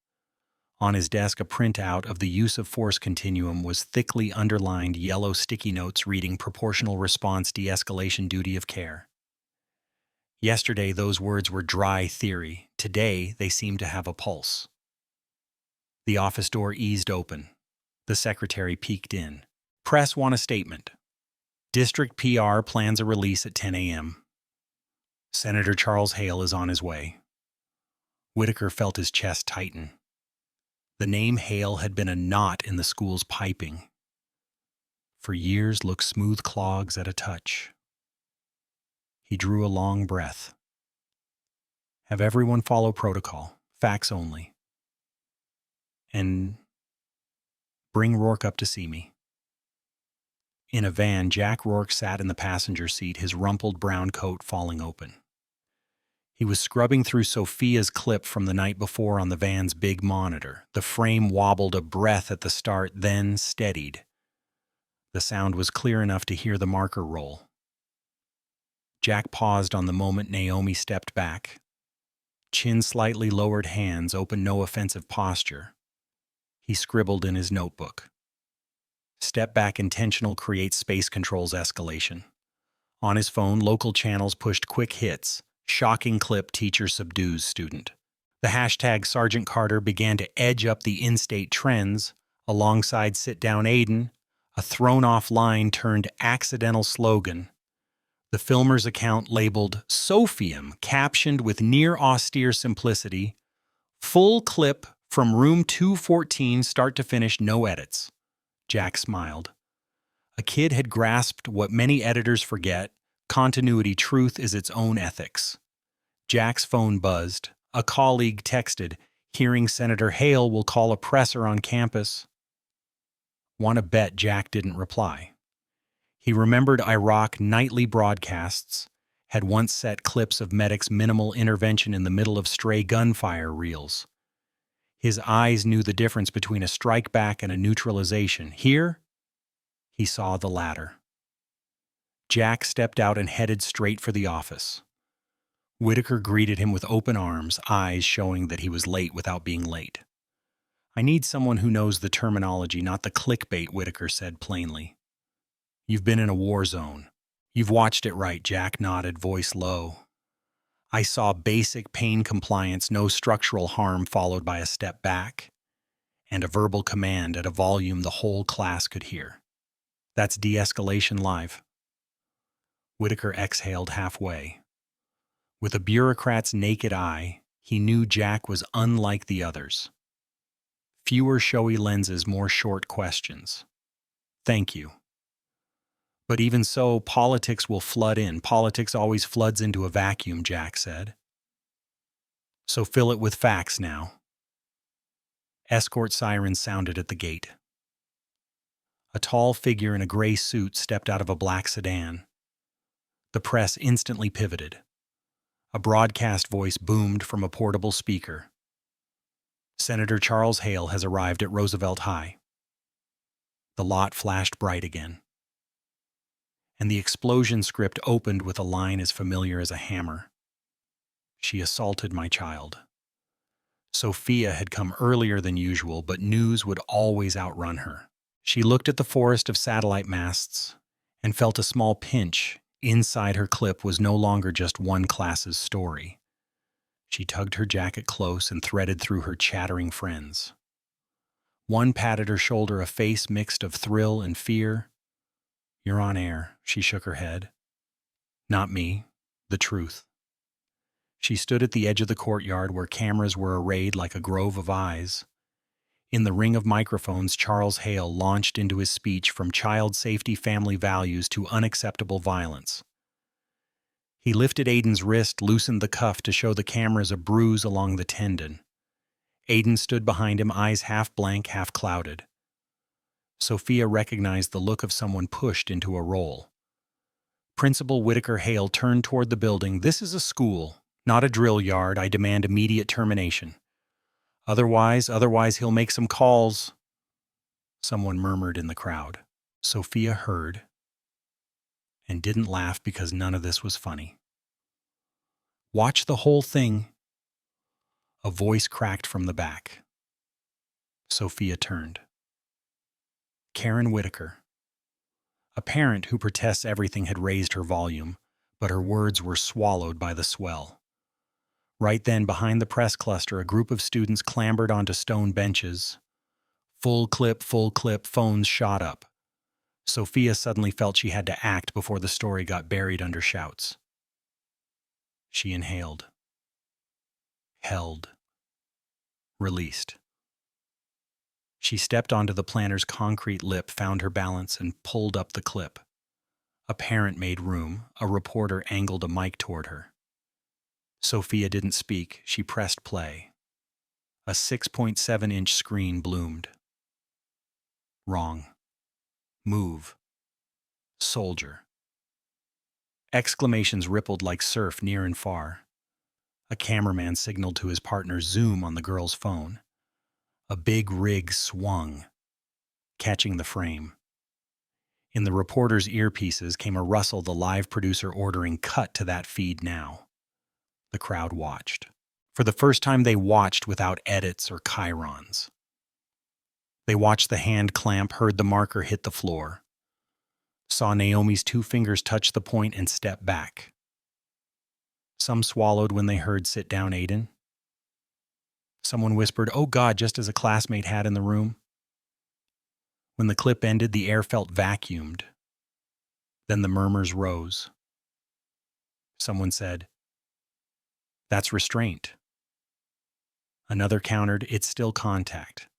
On his desk, a printout of the use of force continuum was thickly underlined, yellow sticky notes reading proportional response, de-escalation, duty of care. Yesterday, those words were dry theory. Today, they seemed to have a pulse. The office door eased open. The secretary peeked in. Press want a statement. District PR plans a release at 10 a.m. Senator Charles Hale is on his way. Whitaker felt his chest tighten. The name Hale had been a knot in the school's piping. For years looked smooth clogs at a touch. He drew a long breath. Have everyone follow protocol, facts only. And bring Rourke up to see me. In a van, Jack Rourke sat in the passenger seat, his rumpled brown coat falling open. He was scrubbing through Sophia's clip from the night before on the van's big monitor. The frame wobbled a breath at the start, then steadied. The sound was clear enough to hear the marker roll. Jack paused on the moment Naomi stepped back. Chin slightly lowered, hands open, no offensive posture. He scribbled in his notebook. Step back intentional, create space controls escalation. On his phone, local channels pushed quick hits. Shocking clip, teacher subdues student. The hashtag Sergeant Carter began to edge up the in-state trends. Alongside sit down Aiden, a thrown-off line turned accidental slogan. The filmer's account labeled Sophium, captioned with near-austere simplicity, full clip from room 214, start to finish, no edits. Jack smiled. A kid had grasped what many editors forget: continuity. Truth is its own ethics. Jack's phone buzzed. A colleague texted, hearing Senator Hale will call a presser on campus. Want to bet Jack didn't reply. He remembered Iraq nightly broadcasts, had once set clips of medics' minimal intervention in the middle of stray gunfire reels. His eyes knew the difference between a strike back and a neutralization. Here, he saw the latter. Jack stepped out and headed straight for the office. Whitaker greeted him with open arms, eyes showing that he was late without being late. I need someone who knows the terminology, not the clickbait, Whitaker said plainly. You've been in a war zone. You've watched it right, Jack nodded, voice low. I saw basic pain compliance, no structural harm, followed by a step back and a verbal command at a volume the whole class could hear. That's de-escalation live. Whitaker exhaled halfway. With a bureaucrat's naked eye, he knew Jack was unlike the others. Fewer showy lenses, more short questions. Thank you. But even so, politics will flood in. Politics always floods into a vacuum, Jack said. So fill it with facts now. Escort sirens sounded at the gate. A tall figure in a gray suit stepped out of a black sedan. The press instantly pivoted. A broadcast voice boomed from a portable speaker. Senator Charles Hale has arrived at Roosevelt High. The lot flashed bright again. And the explosion script opened with a line as familiar as a hammer. She assaulted my child. Sophia had come earlier than usual, but news would always outrun her. She looked at the forest of satellite masts and felt a small pinch. Inside her clip was no longer just one class's story. She tugged her jacket close and threaded through her chattering friends. One patted her shoulder, a face mixed of thrill and fear. You're on air, she shook her head. Not me, the truth. She stood at the edge of the courtyard where cameras were arrayed like a grove of eyes. In the ring of microphones, Charles Hale launched into his speech from child safety, family values to unacceptable violence. He lifted Aiden's wrist, loosened the cuff to show the cameras a bruise along the tendon. Aiden stood behind him, eyes half blank, half clouded. Sophia recognized the look of someone pushed into a role. Principal Whitaker Hale turned toward the building. This is a school, not a drill yard. I demand immediate termination. Otherwise he'll make some calls. Someone murmured in the crowd. Sophia heard and didn't laugh because none of this was funny. Watch the whole thing. A voice cracked from the back. Sophia turned. Karen Whitaker. A parent who protests everything had raised her volume, but her words were swallowed by the swell. Right then, behind the press cluster, a group of students clambered onto stone benches. Full clip, phones shot up. Sophia suddenly felt she had to act before the story got buried under shouts. She inhaled. Held. Released. She stepped onto the planter's concrete lip, found her balance, and pulled up the clip. A parent made room. A reporter angled a mic toward her. Sophia didn't speak. She pressed play. A 6.7-inch screen bloomed. Wrong. Move. Soldier. Exclamations rippled like surf near and far. A cameraman signaled to his partner zoom on the girl's phone. A big rig swung, catching the frame. In the reporter's earpieces came a rustle, the live producer ordering, "Cut to that feed now." The crowd watched. For the first time, they watched without edits or chyrons. They watched the hand clamp, heard the marker hit the floor, saw Naomi's 2 fingers touch the point and step back. Some swallowed when they heard, "Sit down, Aiden." Someone whispered, "Oh God," just as a classmate had in the room. When the clip ended, the air felt vacuumed. Then the murmurs rose. Someone said, "That's restraint." Another countered, "It's still contact."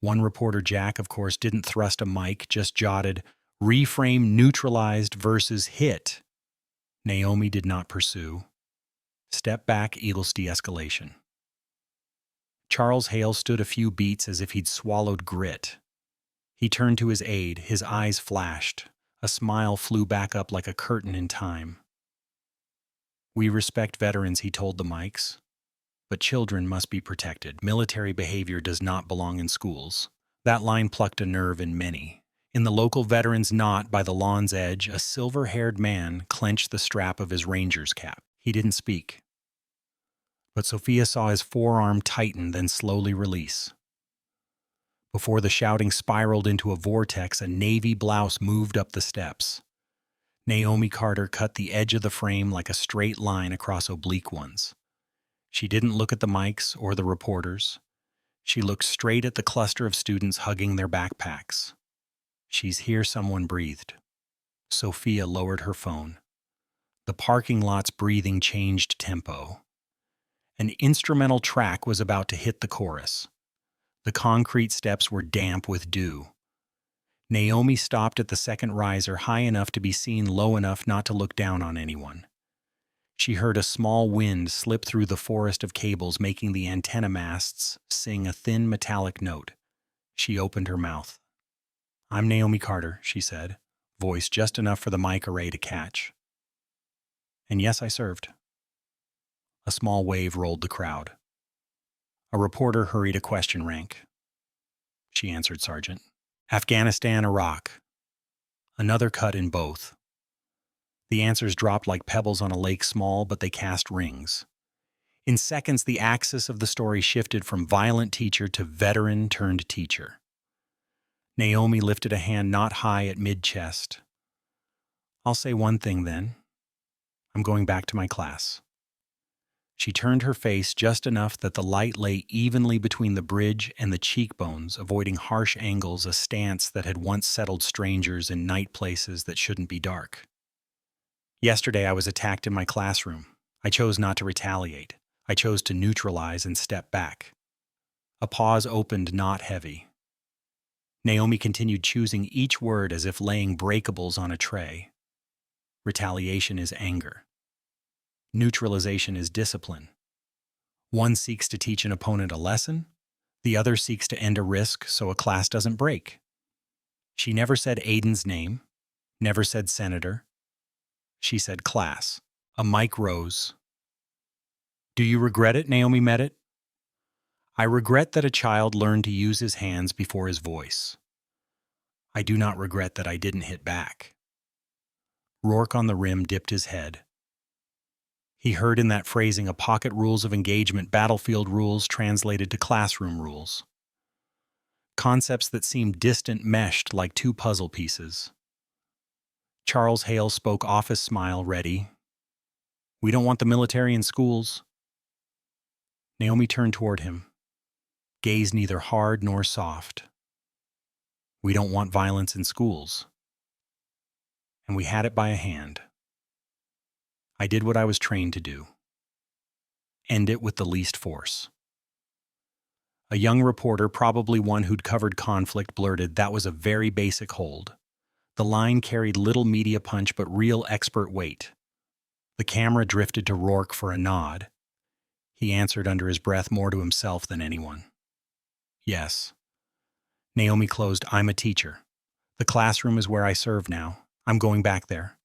One reporter, Jack, of course, didn't thrust a mic, just jotted, "Reframe neutralized versus hit." Naomi did not pursue. Step back equals de-escalation. Charles Hale stood a few beats as if he'd swallowed grit. He turned to his aide, his eyes flashed. A smile flew back up like a curtain in time. "We respect veterans," he told the mics, "but children must be protected. Military behavior does not belong in schools." That line plucked a nerve in many. In the local veterans' knot by the lawn's edge, a silver-haired man clenched the strap of his ranger's cap. He didn't speak, but Sophia saw his forearm tighten, then slowly release. Before the shouting spiraled into a vortex, a navy blouse moved up the steps. Naomi Carter cut the edge of the frame like a straight line across oblique ones. She didn't look at the mics or the reporters. She looked straight at the cluster of students hugging their backpacks. "She's here," someone breathed. Sophia lowered her phone. The parking lot's breathing changed tempo. An instrumental track was about to hit the chorus. The concrete steps were damp with dew. Naomi stopped at the second riser, high enough to be seen, low enough not to look down on anyone. She heard a small wind slip through the forest of cables, making the antenna masts sing a thin metallic note. She opened her mouth. "I'm Naomi Carter," she said, voice just enough for the mic array to catch. "And yes, I served." A small wave rolled the crowd. A reporter hurried a question rank. She answered, "Sergeant." "Afghanistan, Iraq." Another cut in both. The answers dropped like pebbles on a lake, small, but they cast rings. In seconds, the axis of the story shifted from violent teacher to veteran turned teacher. Naomi lifted a hand not high at mid-chest. "I'll say one thing then. I'm going back to my class." She turned her face just enough that the light lay evenly between the bridge and the cheekbones, avoiding harsh angles, a stance that had once settled strangers in night places that shouldn't be dark. "Yesterday I was attacked in my classroom. I chose not to retaliate. I chose to neutralize and step back." A pause opened, not heavy. Naomi continued, choosing each word as if laying breakables on a tray. "Retaliation is anger. Neutralization is discipline. One seeks to teach an opponent a lesson. The other seeks to end a risk so a class doesn't break." She never said Aiden's name, never said senator. She said class. A mic rose. "Do you regret it?" Naomi met it. "I regret that a child learned to use his hands before his voice. I do not regret that I didn't hit back." Rourke on the rim dipped his head. He heard in that phrasing a pocket rules of engagement, battlefield rules translated to classroom rules. Concepts that seemed distant meshed like 2 puzzle pieces. Charles Hale spoke, office smile ready. "We don't want the military in schools." Naomi turned toward him, gaze neither hard nor soft. "We don't want violence in schools." And we had it by a hand. I did what I was trained to do. End it with the least force. A young reporter, probably one who'd covered conflict, blurted, "That was a very basic hold." The line carried little media punch but real expert weight. The camera drifted to Rourke for a nod. He answered under his breath, more to himself than anyone. "Yes." Naomi closed, "I'm a teacher. The classroom is where I serve now. I'm going back there."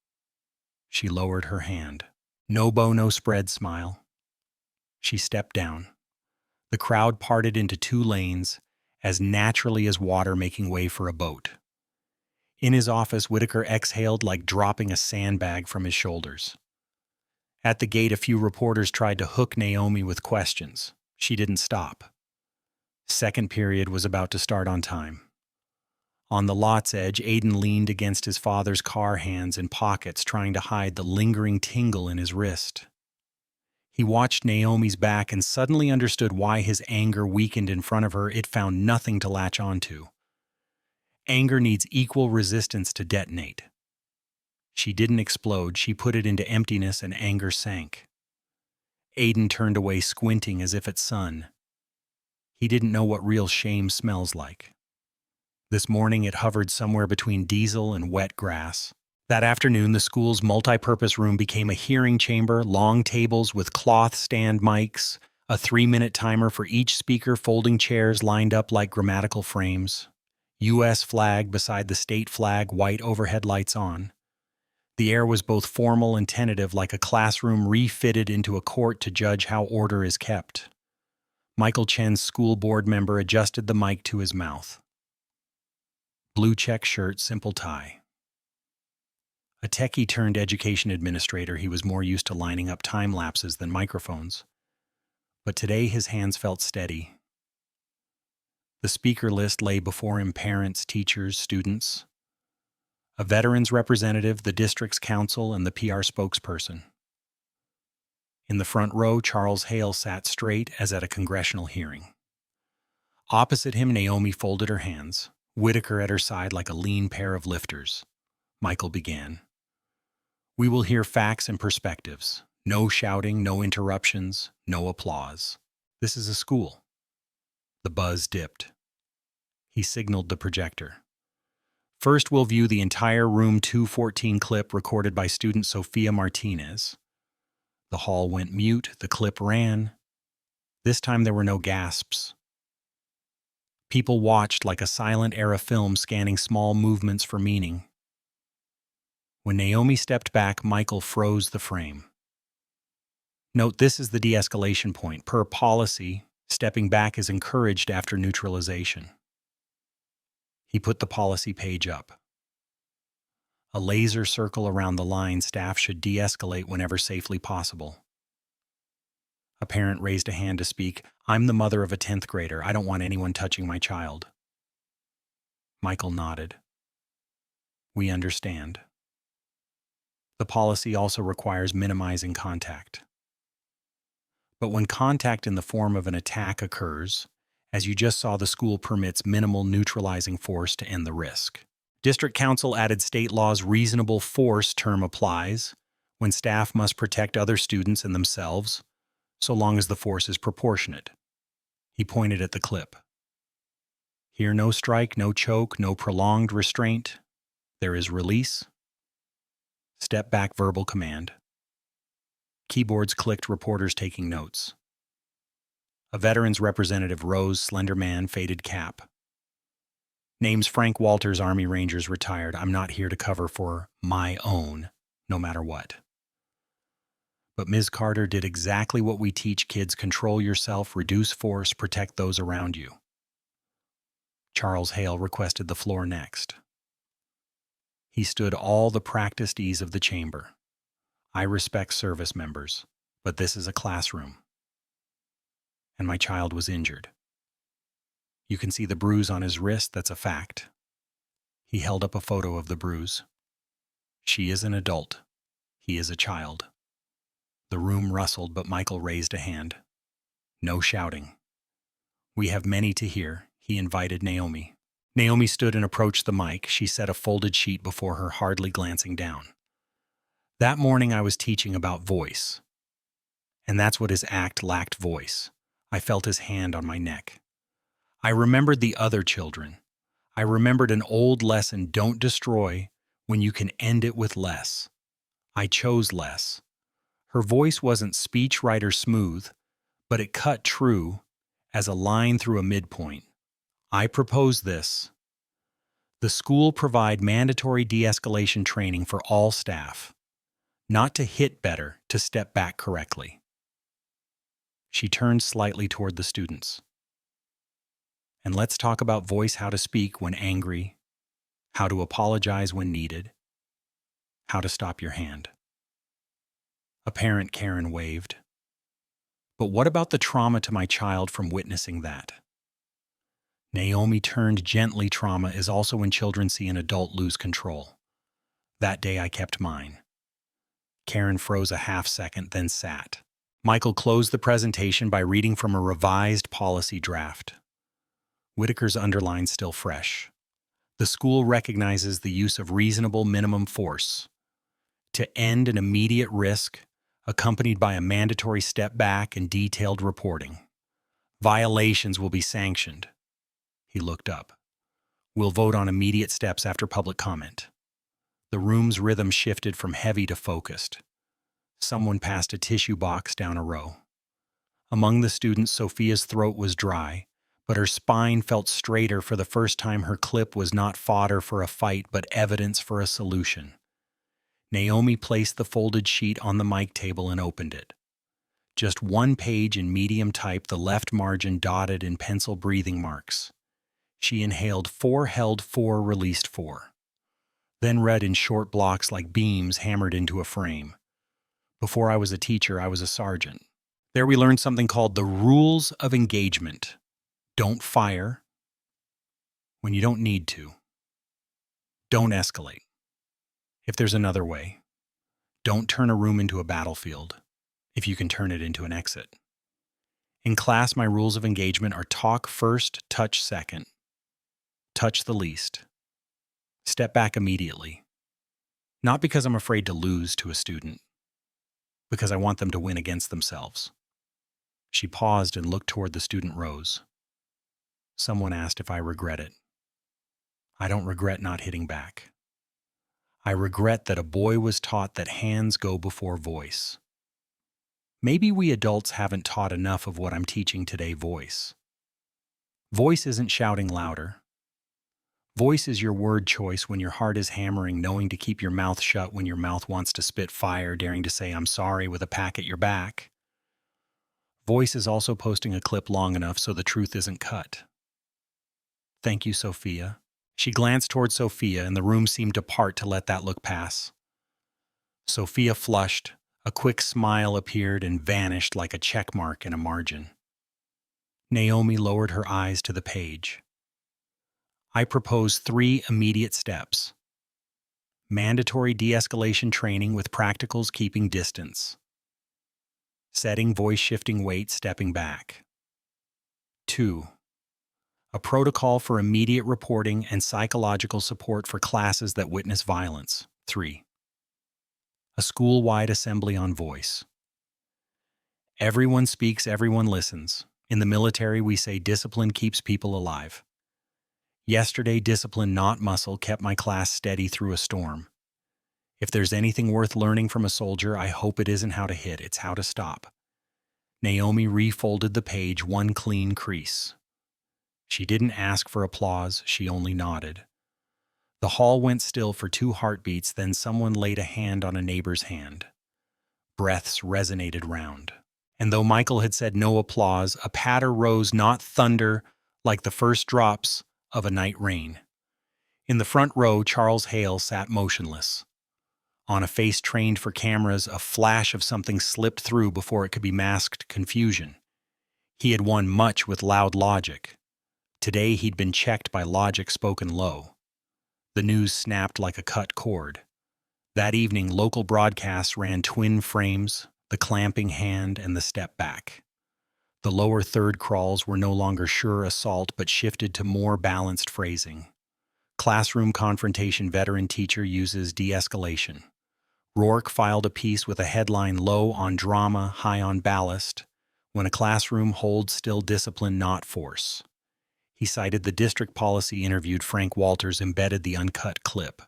She lowered her hand. No bow, no spread smile. She stepped down. The crowd parted into two lanes, as naturally as water making way for a boat. In his office, Whitaker exhaled like dropping a sandbag from his shoulders. At the gate, a few reporters tried to hook Naomi with questions. She didn't stop. Second period was about to start on time. On the lot's edge, Aiden leaned against his father's car, hands in pockets, trying to hide the lingering tingle in his wrist. He watched Naomi's back and suddenly understood why his anger weakened in front of her. It found nothing to latch onto. Anger needs equal resistance to detonate. She didn't explode, she put it into emptiness, and anger sank. Aiden turned away, squinting as if at sun. He didn't know what real shame smells like. This morning it hovered somewhere between diesel and wet grass. That afternoon, the school's multi-purpose room became a hearing chamber, long tables with cloth stand mics, a 3-minute timer for each speaker, folding chairs lined up like grammatical frames, U.S. flag beside the state flag, white overhead lights on. The air was both formal and tentative, like a classroom refitted into a court to judge how order is kept. Michael Chen's school board member adjusted the mic to his mouth. Blue check shirt, simple tie. A techie turned education administrator, he was more used to lining up time lapses than microphones. But today his hands felt steady. The speaker list lay before him: parents, teachers, students. A veterans representative, the district's counsel, and the PR spokesperson. In the front row, Charles Hale sat straight as at a congressional hearing. Opposite him, Naomi folded her hands, Whitaker at her side like a lean pair of lifters. Michael began. "We will hear facts and perspectives. No shouting, no interruptions, no applause. This is a school." The buzz dipped. He signaled the projector. "First, we'll view the entire Room 214 clip recorded by student Sophia Martinez." The hall went mute. The clip ran. This time there were no gasps. People watched like a silent era film, scanning small movements for meaning. When Naomi stepped back, Michael froze the frame. "Note, this is the de-escalation point. Per policy, stepping back is encouraged after neutralization." He put the policy page up. A laser circle around the line: staff should de-escalate whenever safely possible. A parent raised a hand to speak. "I'm the mother of a 10th grader. I don't want anyone touching my child." Michael nodded. "We understand." The policy also requires minimizing contact. But when contact in the form of an attack occurs, as you just saw, the school permits minimal neutralizing force to end the risk. District Council added state law's reasonable force term applies when staff must protect other students and themselves, so long as the force is proportionate. He pointed at the clip. "Here, no strike, no choke, no prolonged restraint. There is release. Step back, verbal command." Keyboards clicked, reporters taking notes. A veterans representative rose, slender man, faded cap. "Name's Frank Walters, Army Rangers, retired. I'm not here to cover for my own, no matter what." But Ms. Carter did exactly what we teach kids: control yourself, reduce force, protect those around you. Charles Hale requested the floor next. He stood all the practiced ease of the chamber. "I respect service members, but this is a classroom. And my child was injured. You can see the bruise on his wrist, that's a fact." He held up a photo of the bruise. "She is an adult. He is a child." The room rustled, but Michael raised a hand. "No shouting. We have many to hear," he invited Naomi. Naomi stood and approached the mic. She set a folded sheet before her, hardly glancing down. "That morning I was teaching about voice. And that's what his act lacked: voice. I felt his hand on my neck. I remembered the other children. I remembered an old lesson: don't destroy when you can end it with less. I chose less. Her voice wasn't speechwriter smooth, but it cut true as a line through a midpoint. I propose this. The school provide mandatory de-escalation training for all staff, not to hit better, to step back correctly. She turned slightly toward the students. And let's talk about voice: how to speak when angry, how to apologize when needed, how to stop your hand. A parent, Karen, waved. But what about the trauma to my child from witnessing that? Naomi turned gently. Trauma is also when children see an adult lose control. That day I kept mine. Karen froze a half second, then sat. Michael closed the presentation by reading from a revised policy draft. Whitaker's underline still fresh. The school recognizes the use of reasonable minimum force to end an immediate risk, accompanied by a mandatory step back and detailed reporting. Violations will be sanctioned. He looked up. We'll vote on immediate steps after public comment. The room's rhythm shifted from heavy to focused. Someone passed a tissue box down a row. Among the students, Sophia's throat was dry, but her spine felt straighter. For the first time, her clip was not fodder for a fight, but evidence for a solution. Naomi placed the folded sheet on the mic table and opened it. Just one page in medium type, the left margin dotted in pencil breathing marks. She inhaled 4, held 4, released 4. Then read in short blocks like beams hammered into a frame. Before I was a teacher, I was a sergeant. There we learned something called the rules of engagement. Don't fire when you don't need to. Don't escalate if there's another way. Don't turn a room into a battlefield if you can turn it into an exit. In class, my rules of engagement are: talk first, touch second, touch the least, step back immediately. Not because I'm afraid to lose to a student, because I want them to win against themselves. She paused and looked toward the student rows. Someone asked if I regret it. I don't regret not hitting back. I regret that a boy was taught that hands go before voice. Maybe we adults haven't taught enough of what I'm teaching today: voice. Voice isn't shouting louder. Voice is your word choice when your heart is hammering, knowing to keep your mouth shut when your mouth wants to spit fire, daring to say I'm sorry with a pack at your back. Voice is also posting a clip long enough so the truth isn't cut. Thank you, Sophia. She glanced toward Sophia, and the room seemed to part to let that look pass. Sophia flushed. A quick smile appeared and vanished like a check mark in a margin. Naomi lowered her eyes to the page. I propose 3 immediate steps. Mandatory de-escalation training with practicals: keeping distance. Setting voice shifting weight, stepping back. 2. A protocol for immediate reporting and psychological support for classes that witness violence. 3. A school-wide assembly on voice. Everyone speaks, everyone listens. In the military, we say discipline keeps people alive. Yesterday, discipline, not muscle, kept my class steady through a storm. If there's anything worth learning from a soldier, I hope it isn't how to hit, it's how to stop. Naomi refolded the page, one clean crease. She didn't ask for applause, she only nodded. The hall went still for 2 heartbeats, then someone laid a hand on a neighbor's hand. Breaths resonated round. And though Michael had said no applause, a patter rose, not thunder, like the first drops of a night rain. In the front row, Charles Hale sat motionless. On a face trained for cameras, a flash of something slipped through before it could be masked: confusion. He had won much with loud logic. Today he'd been checked by logic spoken low. The news snapped like a cut cord. That evening, local broadcasts ran twin frames, the clamping hand and the step back. The lower third crawls were no longer sure assault, but shifted to more balanced phrasing. Classroom confrontation: veteran teacher uses de-escalation. Rourke filed a piece with a headline: low on drama, high on ballast. When a classroom holds still, discipline, not force. He cited the district policy interviewed Frank Walters embedded the uncut clip.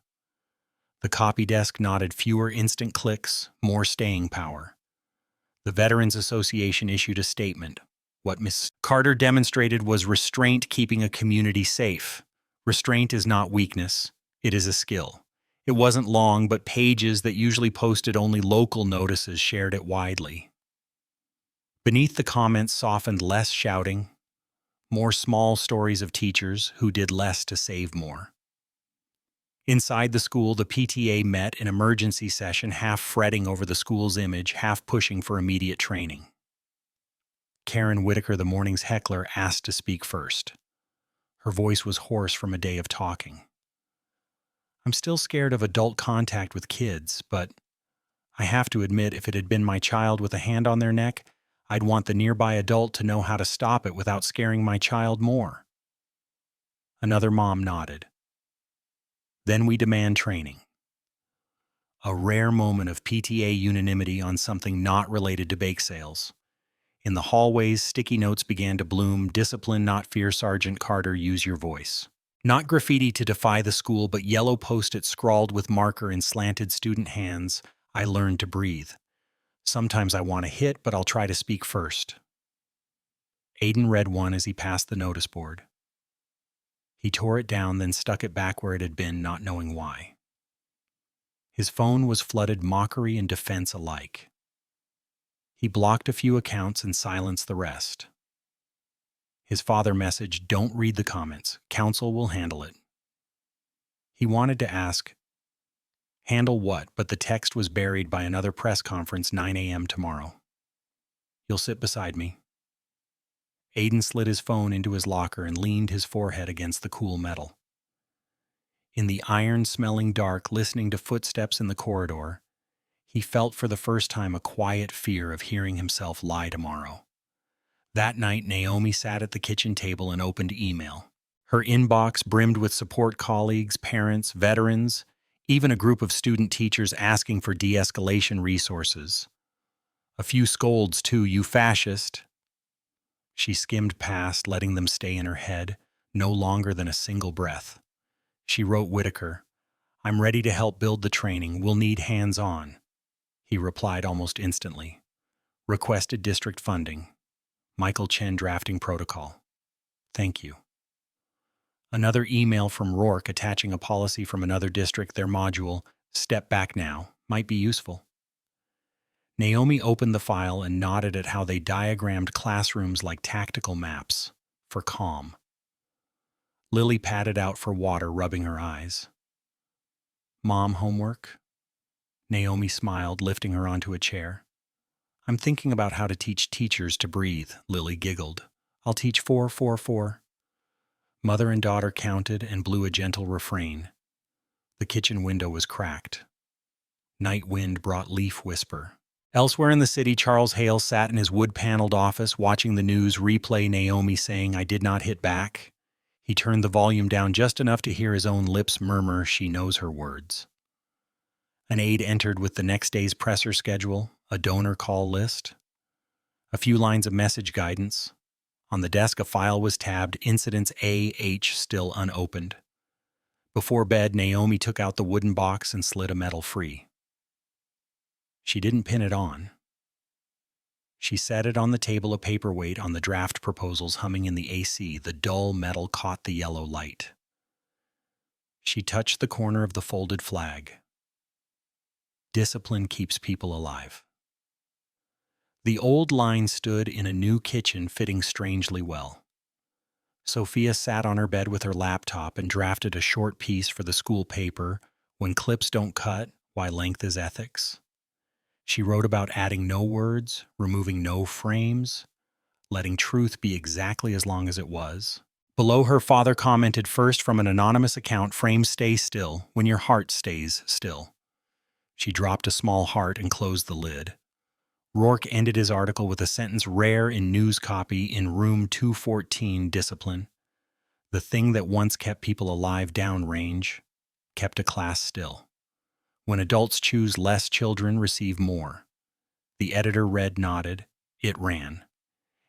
The copy desk nodded fewer instant clicks, more staying power. The Veterans Association issued a statement. What Ms. Carter demonstrated was restraint keeping a community safe. Restraint is not weakness, it is a skill. It wasn't long, but pages that usually posted only local notices shared it widely. Beneath the comments softened less shouting, more small stories of teachers who did less to save more. Inside the school, the PTA met in emergency session, half fretting over the school's image, half pushing for immediate training. Karen Whitaker, the morning's heckler, asked to speak first. Her voice was hoarse from a day of talking. I'm still scared of adult contact with kids, but I have to admit, if it had been my child with a hand on their neck, I'd want the nearby adult to know how to stop it without scaring my child more. Another mom nodded. Then we demand training. A rare moment of PTA unanimity on something not related to bake sales. In the hallways, sticky notes began to bloom. Discipline, not fear, Sergeant Carter, use your voice. Not graffiti to defy the school, but yellow post-it scrawled with marker in slanted student hands. I learned to breathe. Sometimes I want to hit, but I'll try to speak first. Aiden read one as he passed the notice board. He tore it down, then stuck it back where it had been, not knowing why. His phone was flooded mockery and defense alike. He blocked a few accounts and silenced the rest. His father messaged, "Don't read the comments. Council will handle it." He wanted to ask, "Handle what?" but the text was buried by another press conference, 9 a.m. tomorrow. You'll sit beside me. Aiden slid his phone into his locker and leaned his forehead against the cool metal. In the iron-smelling dark, listening to footsteps in the corridor, he felt for the first time a quiet fear of hearing himself lie tomorrow. That night, Naomi sat at the kitchen table and opened email. Her inbox brimmed with support colleagues, parents, veterans, even a group of student teachers asking for de-escalation resources. A few scolds, too, "You fascist." She skimmed past, letting them stay in her head, no longer than a single breath. She wrote Whitaker, "I'm ready to help build the training. We'll need hands-on." He replied almost instantly. Requested district funding. Michael Chen drafting protocol. Thank you. Another email from Rourke attaching a policy from another district, their module, "Step back now," might be useful. Naomi opened the file and nodded at how they diagrammed classrooms like tactical maps for calm. Lily patted out for water, rubbing her eyes. "Mom, homework?" Naomi smiled, lifting her onto a chair. "I'm thinking about how to teach teachers to breathe," Lily giggled. "I'll teach 4, 4, 4. Mother and daughter counted and blew a gentle refrain. The kitchen window was cracked. Night wind brought leaf whisper. Elsewhere in the city, Charles Hale sat in his wood-paneled office watching the news replay Naomi saying, "I did not hit back." He turned the volume down just enough to hear his own lips murmur, "She knows her words." An aide entered with the next day's presser schedule, a donor call list, a few lines of message guidance. On the desk, a file was tabbed, Incidents A-H still unopened. Before bed, Naomi took out the wooden box and slid a metal free. She didn't pin it on. She set it on the table, a paperweight on the draft proposals humming in the AC. The dull metal caught the yellow light. She touched the corner of the folded flag. Discipline keeps people alive. The old line stood in a new kitchen, fitting strangely well. Sophia sat on her bed with her laptop and drafted a short piece for the school paper, "When Clips Don't Cut, Why Length is Ethics." She wrote about adding no words, removing no frames, letting truth be exactly as long as it was. Below, her father commented first from an anonymous account, "Frames stay still when your heart stays still." She dropped a small heart and closed the lid. Rourke ended his article with a sentence rare in news copy in room 214, Discipline. The thing that once kept people alive downrange kept a class still. When adults choose less, children receive more. The editor read, nodded. It ran.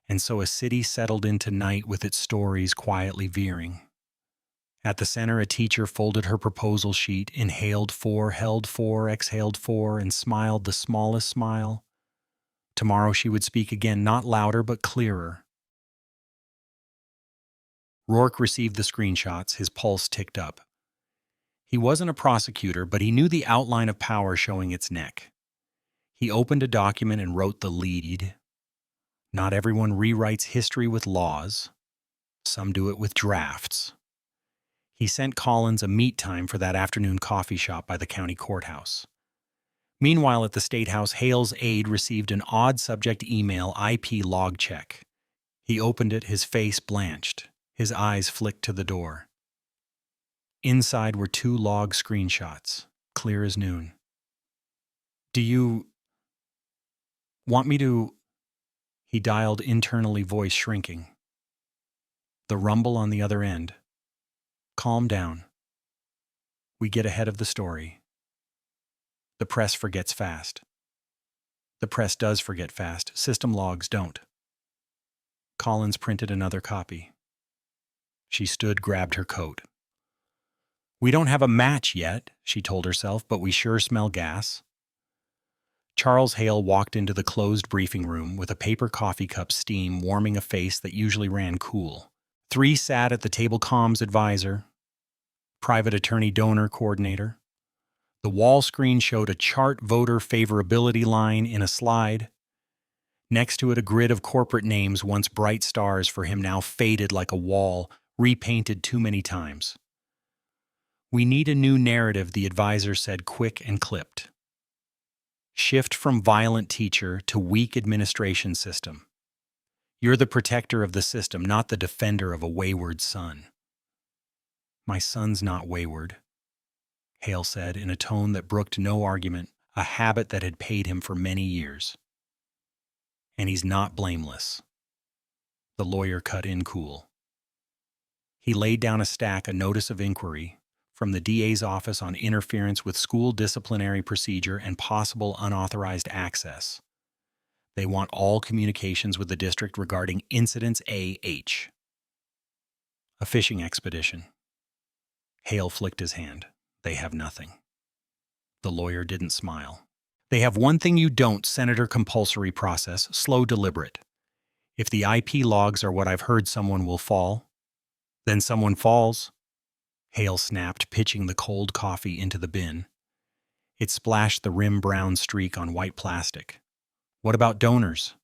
And so a city settled into night with its stories quietly veering. At the center, a teacher folded her proposal sheet, inhaled 4, held 4, exhaled 4, and smiled the smallest smile. Tomorrow she would speak again, not louder but clearer. Rourke received the screenshots. His pulse ticked up. He wasn't a prosecutor, but he knew the outline of power showing its neck. He opened a document and wrote the lead. Not everyone rewrites history with laws. Some do it with drafts. He sent Collins a meet time for that afternoon coffee shop by the county courthouse. Meanwhile, at the State House, Hale's aide received an odd subject email IP log check. He opened it, his face blanched. His eyes flicked to the door. Inside were 2 log screenshots, clear as noon. "Do you want me to?" He dialed internally, voice shrinking. The rumble on the other end. "Calm down. We get ahead of the story. The press forgets fast. The press does forget fast. System logs don't." Collins printed another copy. She stood, grabbed her coat. "We don't have a match yet," she told herself, "but we sure smell gas." Charles Hale walked into the closed briefing room with a paper coffee cup, steam warming a face that usually ran cool. 3 sat at the table: comms advisor, private attorney donor coordinator. The wall screen showed a chart voter favorability line in a slide. Next to it, a grid of corporate names, once bright stars for him, now faded like a wall, repainted too many times. "We need a new narrative," the advisor said, quick and clipped. "Shift from violent teacher to weak administration system. You're the protector of the system, not the defender of a wayward son." "My son's not wayward," Hale said in a tone that brooked no argument, a habit that had paid him for many years. "And he's not blameless." The lawyer cut in cool. He laid down a stack, a notice of inquiry from the DA's office on interference with school disciplinary procedure and possible unauthorized access. They want all communications with the district regarding incidents AH. "A fishing expedition." Hale flicked his hand. "They have nothing." The lawyer didn't smile. "They have one thing you don't: senator compulsory process, slow, deliberate. If the IP logs are what I've heard, someone will fall. Then someone falls." Hale snapped, pitching the cold coffee into the bin. It splashed the rim brown streak on white plastic. "What about donors?"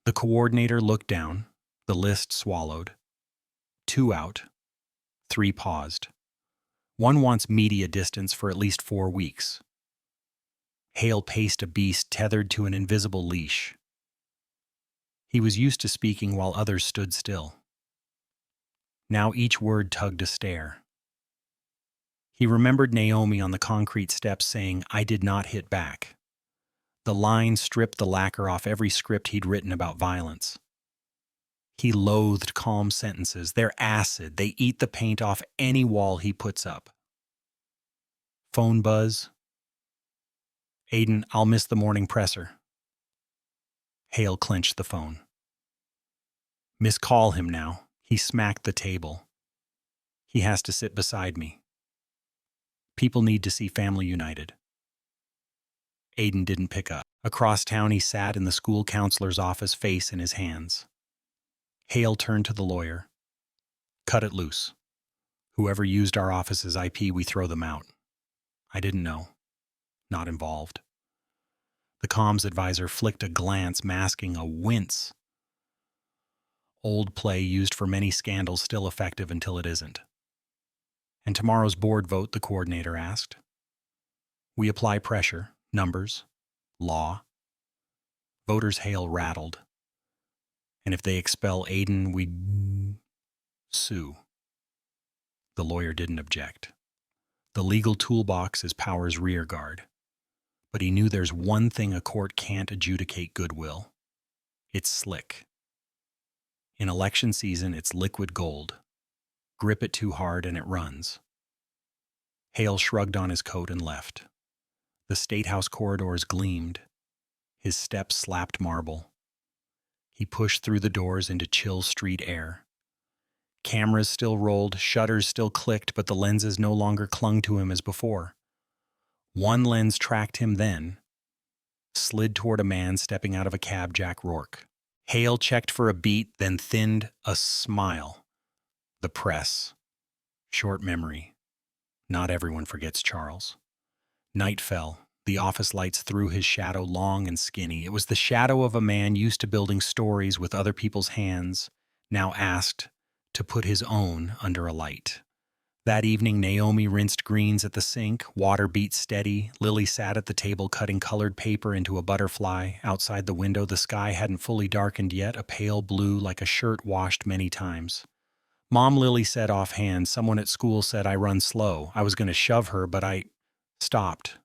The coordinator looked down. The list swallowed. 2 out. 3 paused. 1 wants media distance for at least 4 weeks. Hale paced, a beast tethered to an invisible leash. He was used to speaking while others stood still. Now each word tugged a stare. He remembered Naomi on the concrete steps saying, "I did not hit back." The line stripped the lacquer off every script he'd written about violence. He loathed calm sentences. They're acid. They eat the paint off any wall he puts up. Phone buzz. "Aiden, I'll miss the morning presser." Hale clenched the phone. "Miscall him now." He smacked the table. "He has to sit beside me. People need to see family united." Aiden didn't pick up. Across town, he sat in the school counselor's office, face in his hands. Hale turned to the lawyer. "Cut it loose. Whoever used our office's IP, we throw them out." "I didn't know. Not involved." The comms advisor flicked a glance, masking a wince. "Old play used for many scandals, still effective until it isn't." "And tomorrow's board vote?" the coordinator asked. "We apply pressure, numbers, law." Voters' Hale rattled. "And if they expel Aiden, we sue." The lawyer didn't object. The legal toolbox is power's rear guard. But he knew there's one thing a court can't adjudicate: goodwill. It's slick. In election season, it's liquid gold. Grip it too hard and it runs. Hale shrugged on his coat and left. The State House corridors gleamed. His steps slapped marble. He pushed through the doors into chill street air. Cameras still rolled, shutters still clicked, but the lenses no longer clung to him as before. One lens tracked him then, slid toward a man stepping out of a cab, Jack Rourke. Hale checked for a beat, then thinned a smile. The press. Short memory. Not everyone forgets Charles. Night fell. The office lights threw his shadow long and skinny. It was the shadow of a man used to building stories with other people's hands, now asked to put his own under a light. That evening, Naomi rinsed greens at the sink. Water beat steady. Lily sat at the table cutting colored paper into a butterfly. Outside the window, the sky hadn't fully darkened yet, a pale blue like a shirt washed many times. Mom, Lily said offhand, someone at school said I run slow. I was going to shove her, but I stopped.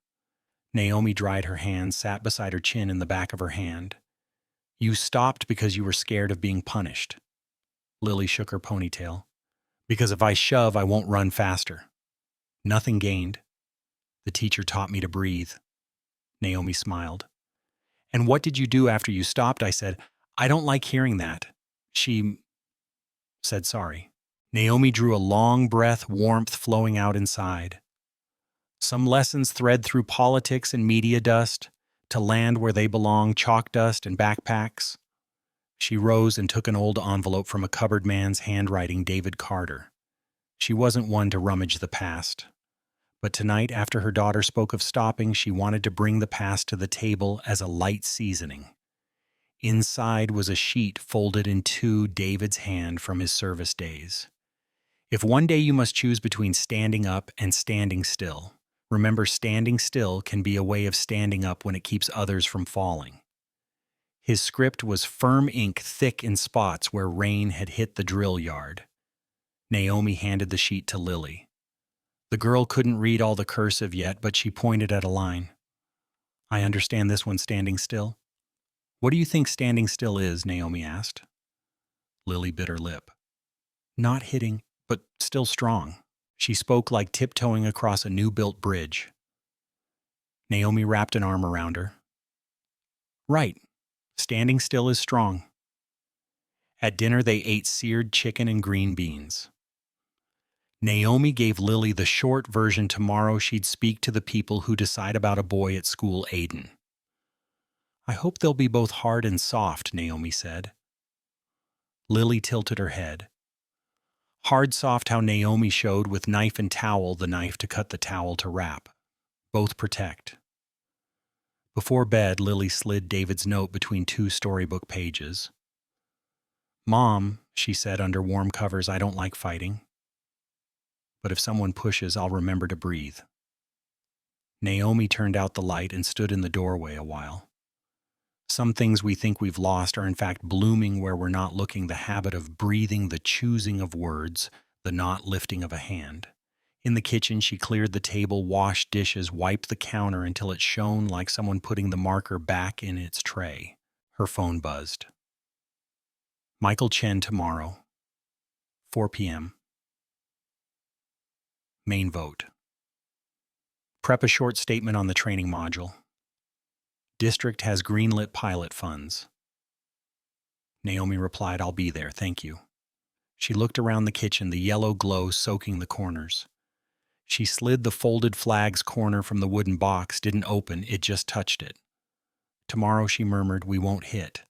Naomi dried her hand, sat beside her chin in the back of her hand. You stopped because you were scared of being punished. Lily shook her ponytail. Because if I shove, I won't run faster. Nothing gained. The teacher taught me to breathe. Naomi smiled. And what did you do after you stopped? I said, I don't like hearing that. She said sorry. Naomi drew a long breath, warmth flowing out inside. Some lessons thread through politics and media dust to land where they belong, chalk dust and backpacks. She rose and took an old envelope from a cupboard man's handwriting, David Carter. She wasn't one to rummage the past. But tonight, after her daughter spoke of stopping, she wanted to bring the past to the table as a light seasoning. Inside was a sheet folded in two, David's hand from his service days. If one day you must choose between standing up and standing still, remember standing still can be a way of standing up when it keeps others from falling. His script was firm ink, thick in spots where rain had hit the drill yard. Naomi handed the sheet to Lily. The girl couldn't read all the cursive yet, but she pointed at a line. I understand this one, standing still. What do you think standing still is? Naomi asked. Lily bit her lip. Not hitting, but still strong. She spoke like tiptoeing across a new-built bridge. Naomi wrapped an arm around her. Right. Standing still is strong. At dinner, they ate seared chicken and green beans. Naomi gave Lily the short version. Tomorrow she'd speak to the people who decide about a boy at school, Aiden. I hope they'll be both hard and soft, Naomi said. Lily tilted her head. Hard soft how Naomi showed with knife and towel, the knife to cut, the towel to wrap. Both protect. Before bed, Lily slid David's note between two storybook pages. Mom, she said under warm covers, I don't like fighting. But if someone pushes, I'll remember to breathe. Naomi turned out the light and stood in the doorway a while. Some things we think we've lost are in fact blooming where we're not looking, the habit of breathing, the choosing of words, the not lifting of a hand. In the kitchen, she cleared the table, washed dishes, wiped the counter until it shone like someone putting the marker back in its tray. Her phone buzzed. Michael Chen tomorrow, 4 p.m. Main vote. Prep a short statement on the training module. District has greenlit pilot funds. Naomi replied, I'll be there, thank you. She looked around the kitchen, the yellow glow soaking the corners. She slid the folded flags corner from the wooden box, didn't open, it just touched it. Tomorrow, she murmured, we won't hit.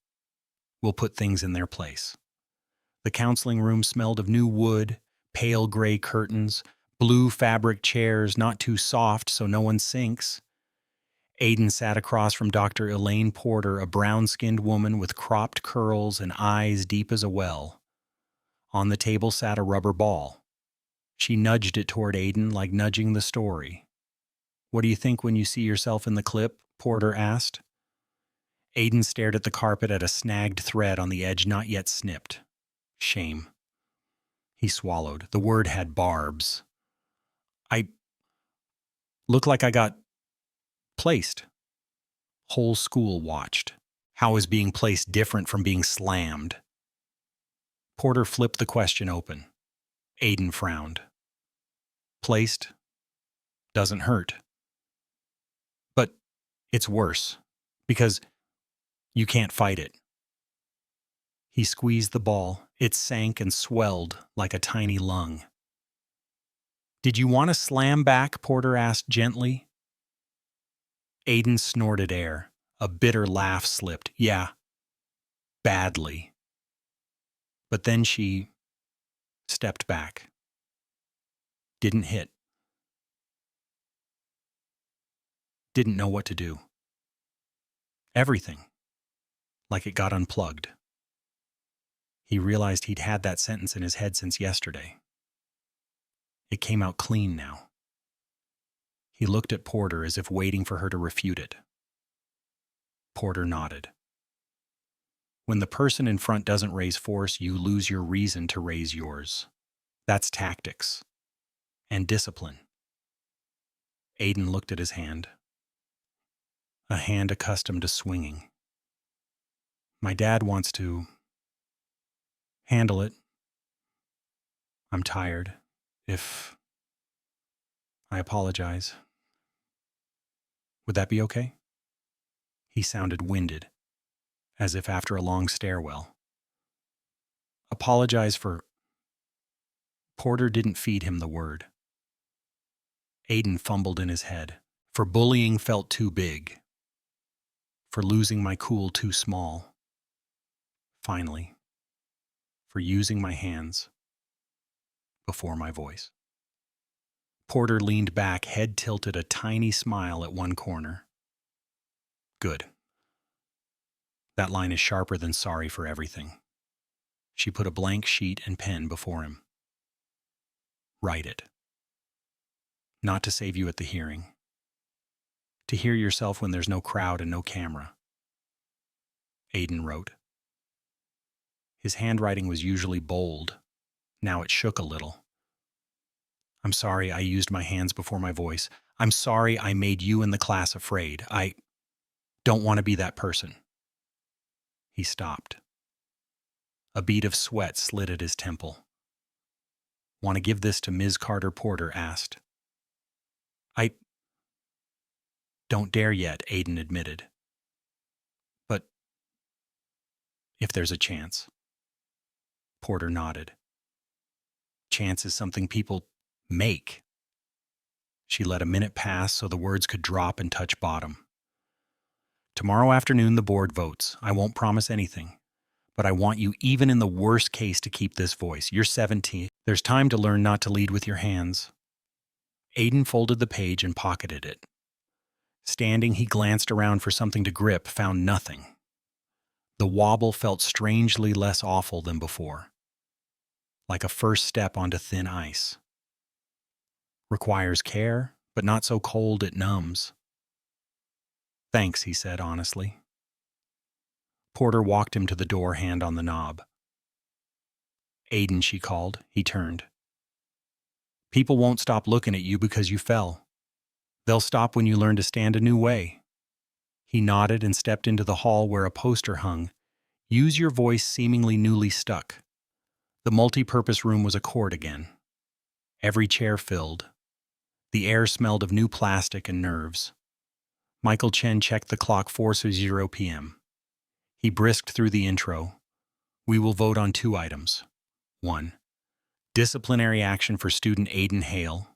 We'll put things in their place. The counseling room smelled of new wood, pale gray curtains, blue fabric chairs, not too soft so no one sinks. Aiden sat across from Dr. Elaine Porter, a brown-skinned woman with cropped curls and eyes deep as a well. On the table sat a rubber ball. She nudged it toward Aiden like nudging the story. What do you think when you see yourself in the clip? Porter asked. Aiden stared at the carpet at a snagged thread on the edge not yet snipped. Shame. He swallowed. The word had barbs. I look like I got placed. Whole school watched. How is being placed different from being slammed? Porter flipped the question open. Aiden frowned. Placed doesn't hurt. But it's worse, because you can't fight it. He squeezed the ball. It sank and swelled like a tiny lung. "Did you want to slam back?" Porter asked gently. Aiden snorted air. A bitter laugh slipped. "Yeah, badly." But then she stepped back. Didn't hit. Didn't know what to do. Everything. Like it got unplugged. He realized he'd had that sentence in his head since yesterday. It came out clean now. He looked at Porter as if waiting for her to refute it. Porter nodded. When the person in front doesn't raise force, you lose your reason to raise yours. That's tactics. And discipline. Aiden looked at his hand. A hand accustomed to swinging. "My dad wants to handle it. I'm tired. I apologize. Would that be okay?" He sounded winded, as if after a long stairwell. Apologize for... Porter didn't feed him the word. Aiden fumbled in his head. For bullying felt too big. For losing my cool too small. Finally, for using my hands before my voice. Porter leaned back, head tilted, a tiny smile at one corner. "Good. That line is sharper than sorry for everything." She put a blank sheet and pen before him. "Write it. Not to save you at the hearing. To hear yourself when there's no crowd and no camera." Aiden wrote. His handwriting was usually bold. Now it shook a little. "I'm sorry I used my hands before my voice. I'm sorry I made you and the class afraid. I don't want to be that person." He stopped. A bead of sweat slid at his temple. "Want to give this to Ms. Carter?" Porter asked. "I don't dare yet," Aiden admitted. "But if there's a chance." Porter nodded. "Chance is something people make." She let a minute pass so the words could drop and touch bottom. "Tomorrow afternoon the board votes. I won't promise anything. But I want you, even in the worst case, to keep this voice. You're 17. There's time to learn not to lead with your hands." Aiden folded the page and pocketed it. Standing, he glanced around for something to grip, found nothing. The wobble felt strangely less awful than before. Like a first step onto thin ice. Requires care, but not so cold it numbs. "Thanks," he said honestly. Porter walked him to the door, hand on the knob. "Aiden," she called. He turned. "People won't stop looking at you because you fell. They'll stop when you learn to stand a new way." He nodded and stepped into the hall where a poster hung. "Use your voice," seemingly newly stuck. The multi-purpose room was a court again. Every chair filled. The air smelled of new plastic and nerves. Michael Chen checked the clock, 4:00 p.m. He brisked through the intro. "We will vote on 2 items. 1. Disciplinary action for student Aiden Hale.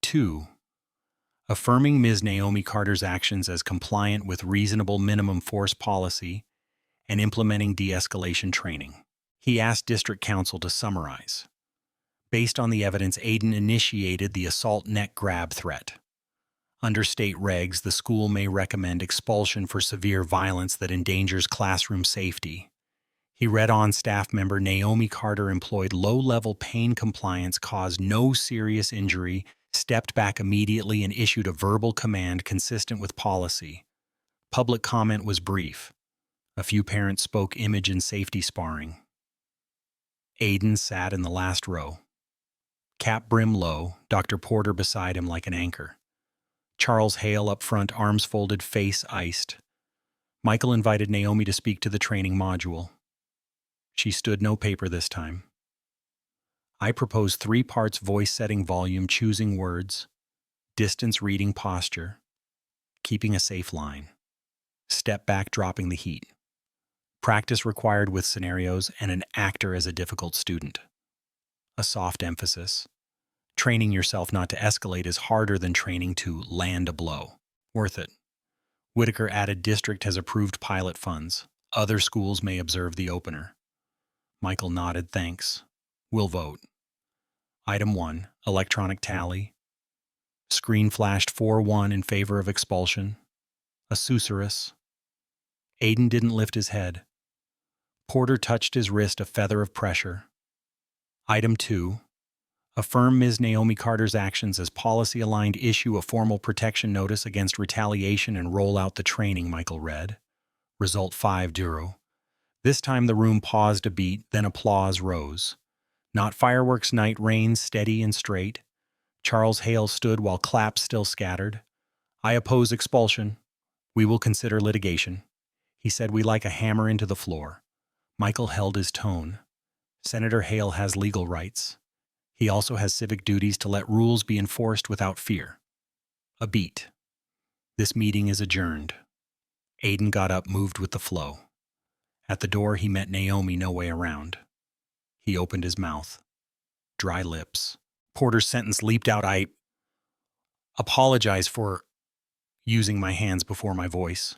2. Affirming Ms. Naomi Carter's actions as compliant with reasonable minimum force policy and implementing de-escalation training." He asked District Council to summarize. Based on the evidence, Aiden initiated the assault neck grab threat. Under state regs, the school may recommend expulsion for severe violence that endangers classroom safety. He read on staff member Naomi Carter employed low-level pain compliance, caused no serious injury, stepped back immediately, and issued a verbal command consistent with policy. Public comment was brief. A few parents spoke image and safety sparring. Aiden sat in the last row. Cap brim low, Dr. Porter beside him like an anchor. Charles Hale up front, arms folded, face iced. Michael invited Naomi to speak to the training module. She stood no paper this time. "I propose 3 parts: voice setting, volume, choosing words, distance, reading, posture, keeping a safe line. Step back, dropping the heat. Practice required with scenarios and an actor as a difficult student. A soft emphasis. Training yourself not to escalate is harder than training to land a blow. Worth it. Whitaker added district has approved pilot funds. Other schools may observe the opener. Michael nodded, thanks. We'll vote. Item 1, electronic tally. Screen flashed 4-1 in favor of expulsion. A susurrus. Aiden didn't lift his head. Porter touched his wrist, a feather of pressure. Item 2, affirm Ms. Naomi Carter's actions as policy-aligned, issue a formal protection notice against retaliation and roll out the training, Michael read. Result 5-0. This time the room paused a beat, then applause rose. Not fireworks night, rain steady and straight. Charles Hale stood while claps still scattered. I oppose expulsion. We will consider litigation. He said we like a hammer into the floor. Michael held his tone. Senator Hale has legal rights. He also has civic duties to let rules be enforced without fear. A beat. This meeting is adjourned. Aiden got up, moved with the flow. At the door, he met Naomi, no way around. He opened his mouth. Dry lips. Porter's sentence leaped out. I apologize for using my hands before my voice.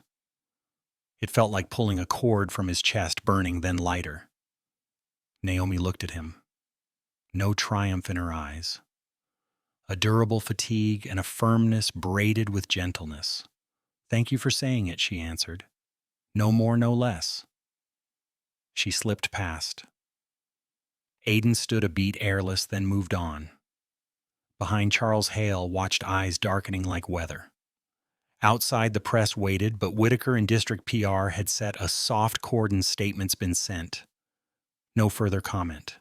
It felt like pulling a cord from his chest, burning, then lighter. Naomi looked at him. No triumph in her eyes. A durable fatigue and a firmness braided with gentleness. Thank you for saying it, she answered. No more, no less. She slipped past. Aiden stood a beat airless, then moved on. Behind Charles Hale watched eyes darkening like weather. Outside, the press waited, but Whitaker and District PR had set a soft cordon. Statements been sent. No further comment.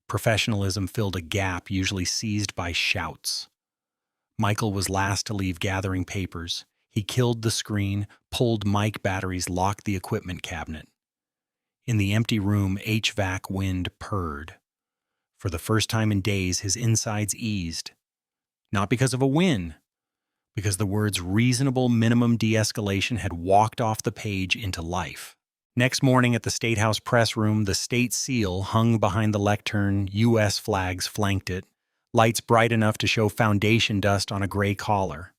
Professionalism filled a gap usually seized by shouts. Michael was last to leave, gathering papers. He killed the screen, pulled mic batteries, locked the equipment cabinet. In the empty room, HVAC wind purred. For the first time in days, his insides eased. Not because of a win, because the words reasonable minimum de-escalation had walked off the page into life. Next morning at the State House press room, the state seal hung behind the lectern, U.S. flags flanked it, lights bright enough to show foundation dust on a gray collar.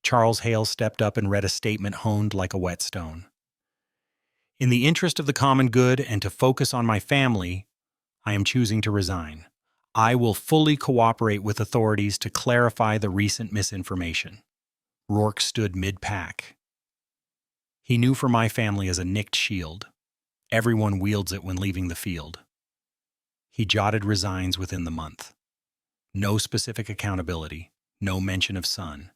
Charles Hale stepped up and read a statement honed like a whetstone. In the interest of the common good and to focus on my family, I am choosing to resign. I will fully cooperate with authorities to clarify the recent misinformation. Rourke stood mid-pack. He knew for my family as a nicked shield. Everyone wields it when leaving the field. He jotted resigns within the month. No specific accountability, no mention of son.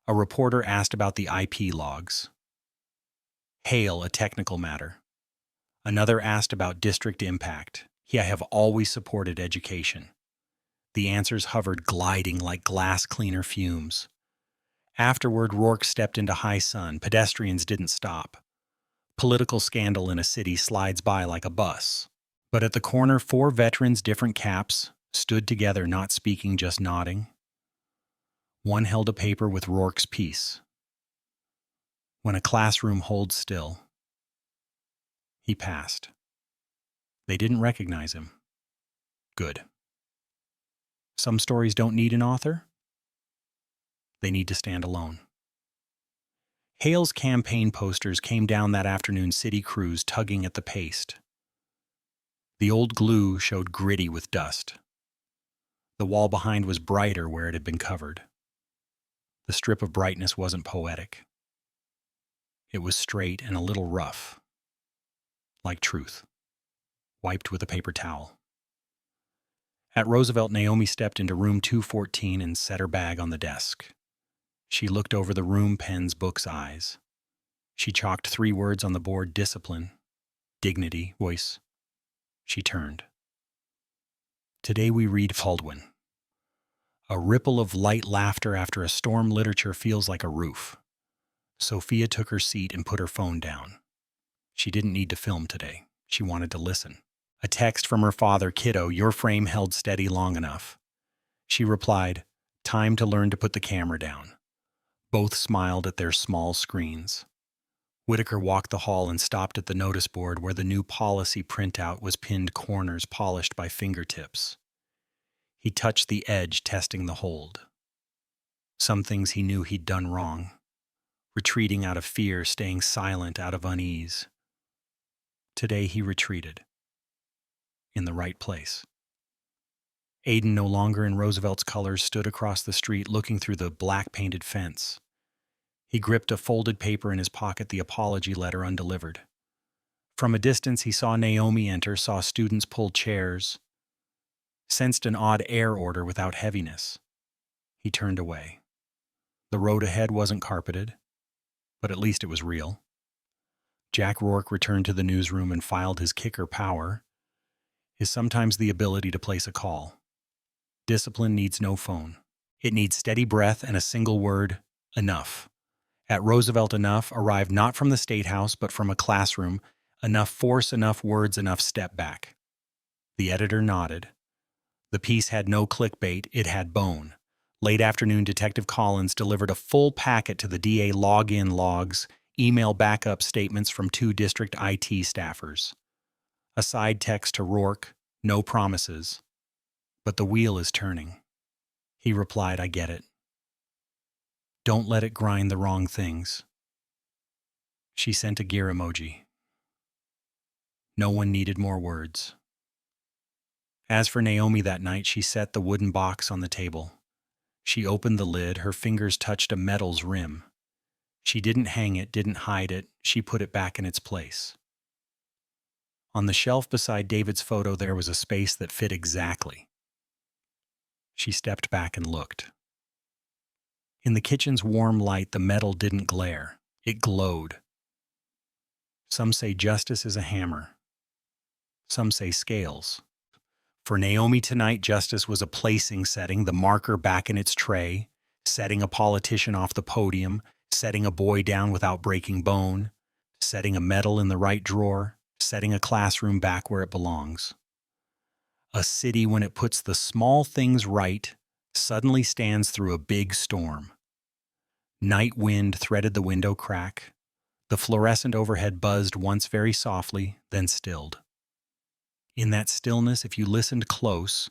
A reporter asked about the IP logs. Hale, a technical matter. Another asked about district impact. I have always supported education. The answers hovered, gliding like glass cleaner fumes. Afterward, Rourke stepped into high sun. Pedestrians didn't stop. Political scandal in a city slides by like a bus. But at the corner, 4 veterans, different caps, stood together, not speaking, just nodding. One held a paper with Rourke's piece. When a classroom holds still. He passed. They didn't recognize him. Good. Some stories don't need an author. They need to stand alone. Hale's campaign posters came down that afternoon, city crews tugging at the paste. The old glue showed gritty with dust. The wall behind was brighter where it had been covered. The strip of brightness wasn't poetic. It was straight and a little rough, like truth, wiped with a paper towel. At Roosevelt, Naomi stepped into room 214 and set her bag on the desk. She looked over the room, pens, books, eyes. She chalked 3 words on the board: discipline, dignity, voice. She turned. Today we read Baldwin. A ripple of light laughter after a storm. Literature feels like a roof. Sophia took her seat and put her phone down. She didn't need to film today. She wanted to listen. A text from her father: kiddo, your frame held steady long enough. She replied, time to learn to put the camera down. Both smiled at their small screens. Whitaker walked the hall and stopped at the notice board where the new policy printout was pinned corners polished by fingertips. He touched the edge, testing the hold. Some things he knew he'd done wrong. Retreating out of fear, staying silent out of unease. Today he retreated. In the right place. Aiden, no longer in Roosevelt's colors, stood across the street looking through the black-painted fence. He gripped a folded paper in his pocket, the apology letter undelivered. From a distance, he saw Naomi enter, saw students pull chairs, sensed an odd air order without heaviness. He turned away. The road ahead wasn't carpeted, but at least it was real. Jack Rourke returned to the newsroom and filed his kicker. Power is sometimes the ability to place a call. Discipline needs no phone. It needs steady breath and a single word, enough. At Roosevelt, enough arrived not from the State House, but from a classroom. Enough force, enough words, enough step back. The editor nodded. The piece had no clickbait, it had bone. Late afternoon, Detective Collins delivered a full packet to the DA: login logs, email backup statements from 2 district IT staffers. A side text to Rourke, no promises. But the wheel is turning. He replied, I get it. Don't let it grind the wrong things. She sent a gear emoji. No one needed more words. As for Naomi that night, she set the wooden box on the table. She opened the lid, her fingers touched a metal's rim. She didn't hang it, didn't hide it, she put it back in its place. On the shelf beside David's photo, there was a space that fit exactly. She stepped back and looked. In the kitchen's warm light, the metal didn't glare. It glowed. Some say justice is a hammer. Some say scales. For Naomi tonight, justice was a placing setting, the marker back in its tray, setting a politician off the podium, setting a boy down without breaking bone, setting a medal in the right drawer, setting a classroom back where it belongs. A city, when it puts the small things right, suddenly stands through a big storm. Night wind threaded the window crack. The fluorescent overhead buzzed once very softly, then stilled. In that stillness, if you listened close,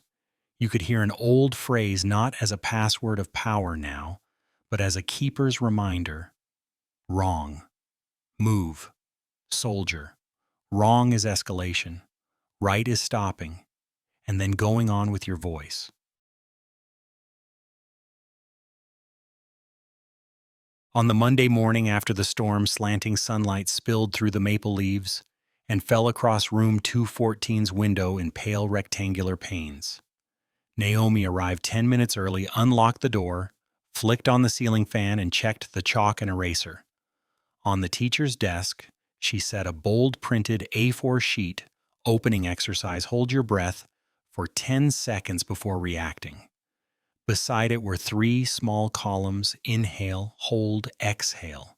you could hear an old phrase not as a password of power now, but as a keeper's reminder. Wrong. Move. Soldier. Wrong is escalation. Right is stopping, and then going on with your voice. On the Monday morning after the storm, slanting sunlight spilled through the maple leaves and fell across room 214's window in pale rectangular panes. Naomi arrived 10 minutes early, unlocked the door, flicked on the ceiling fan, and checked the chalk and eraser. On the teacher's desk, she set a bold-printed A4 sheet, opening exercise, hold your breath, for 10 seconds before reacting. Beside it were 3 small columns, inhale, hold, exhale.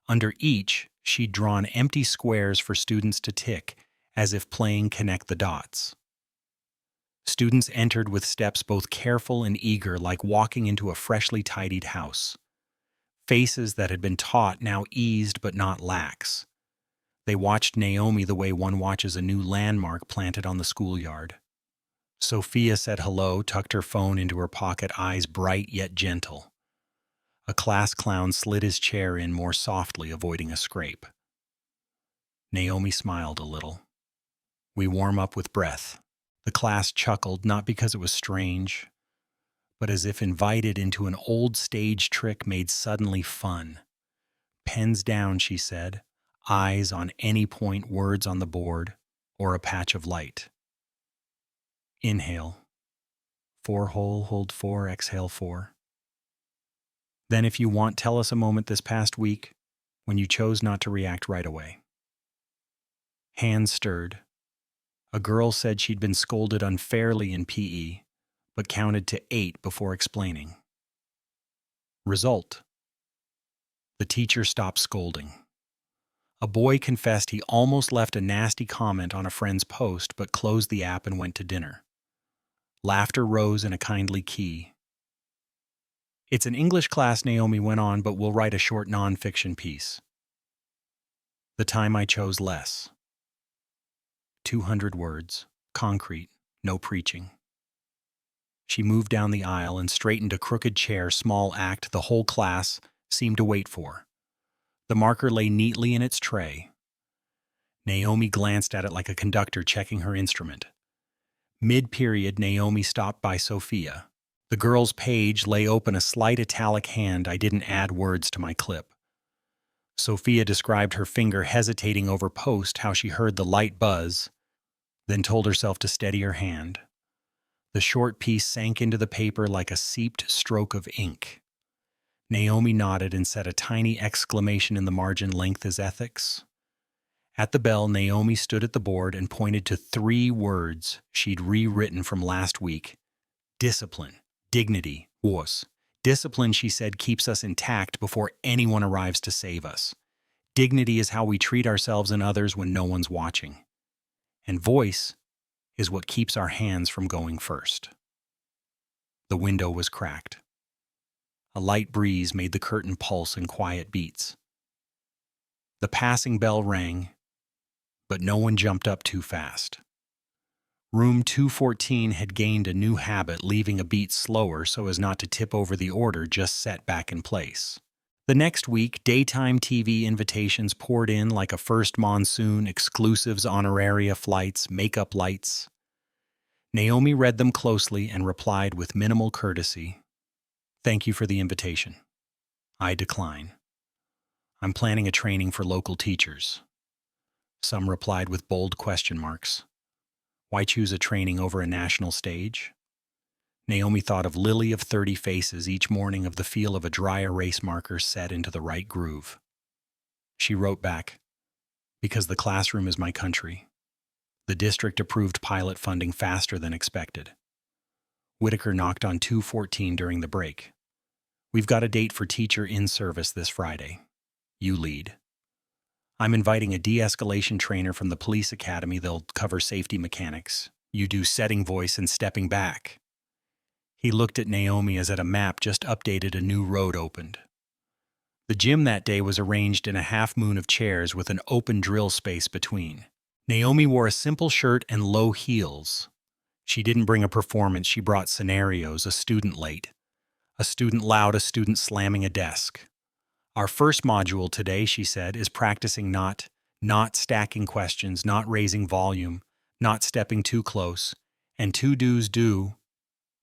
Under each, she'd drawn empty squares for students to tick, as if playing connect the dots. Students entered with steps both careful and eager, like walking into a freshly tidied house. Faces that had been taut now eased but not lax. They watched Naomi the way one watches a new landmark planted on the schoolyard. Sophia said hello, tucked her phone into her pocket, eyes bright yet gentle. A class clown slid his chair in more softly, avoiding a scrape. Naomi smiled a little. We warm up with breath. The class chuckled, not because it was strange, but as if invited into an old stage trick made suddenly fun. Pens down, she said, eyes on any point, words on the board, or a patch of light. Inhale. 4 whole, hold 4, exhale 4. Then if you want, tell us a moment this past week when you chose not to react right away. Hands stirred. A girl said she'd been scolded unfairly in PE, but counted to 8 before explaining. Result. The teacher stopped scolding. A boy confessed he almost left a nasty comment on a friend's post, but closed the app and went to dinner. Laughter rose in a kindly key. It's an English class, Naomi went on, but we'll write a short nonfiction piece. The time I chose less. 200 words. Concrete. No preaching. She moved down the aisle and straightened a crooked chair, small act the whole class seemed to wait for. The marker lay neatly in its tray. Naomi glanced at it like a conductor checking her instrument. Mid-period, Naomi stopped by Sophia. The girl's page lay open, a slight italic hand. I didn't add words to my clip. Sophia described her finger hesitating over post, how she heard the light buzz, then told herself to steady her hand. The short piece sank into the paper like a seeped stroke of ink. Naomi nodded and said a tiny exclamation in the margin, length is ethics. At the bell, Naomi stood at the board and pointed to 3 words she'd rewritten from last week. Discipline, dignity, was. Discipline, she said, keeps us intact before anyone arrives to save us. Dignity is how we treat ourselves and others when no one's watching. And voice is what keeps our hands from going first. The window was cracked. A light breeze made the curtain pulse in quiet beats. The passing bell rang, but no one jumped up too fast. Room 214 had gained a new habit, leaving a beat slower so as not to tip over the order just set back in place. The next week, daytime TV invitations poured in like a first monsoon, exclusives, honoraria flights, makeup lights. Naomi read them closely and replied with minimal courtesy, "Thank you for the invitation. I decline. I'm planning a training for local teachers." Some replied with bold question marks. Why choose a training over a national stage? Naomi thought of Lily of 30 faces each morning, of the feel of a dry erase marker set into the right groove. She wrote back, "Because the classroom is my country." The district approved pilot funding faster than expected. Whitaker knocked on 214 during the break. "We've got a date for teacher in service this Friday. You lead. I'm inviting a de-escalation trainer from the police academy. They'll cover safety mechanics. You do setting voice and stepping back." He looked at Naomi as at a map just updated. A new road opened. The gym that day was arranged in a half moon of chairs with an open drill space between. Naomi wore a simple shirt and low heels. She didn't bring a performance, she brought scenarios: a student late, a student loud, a student slamming a desk. "Our first module today," she said, "is practicing not stacking questions, not raising volume, not stepping too close, and 2 do's: do,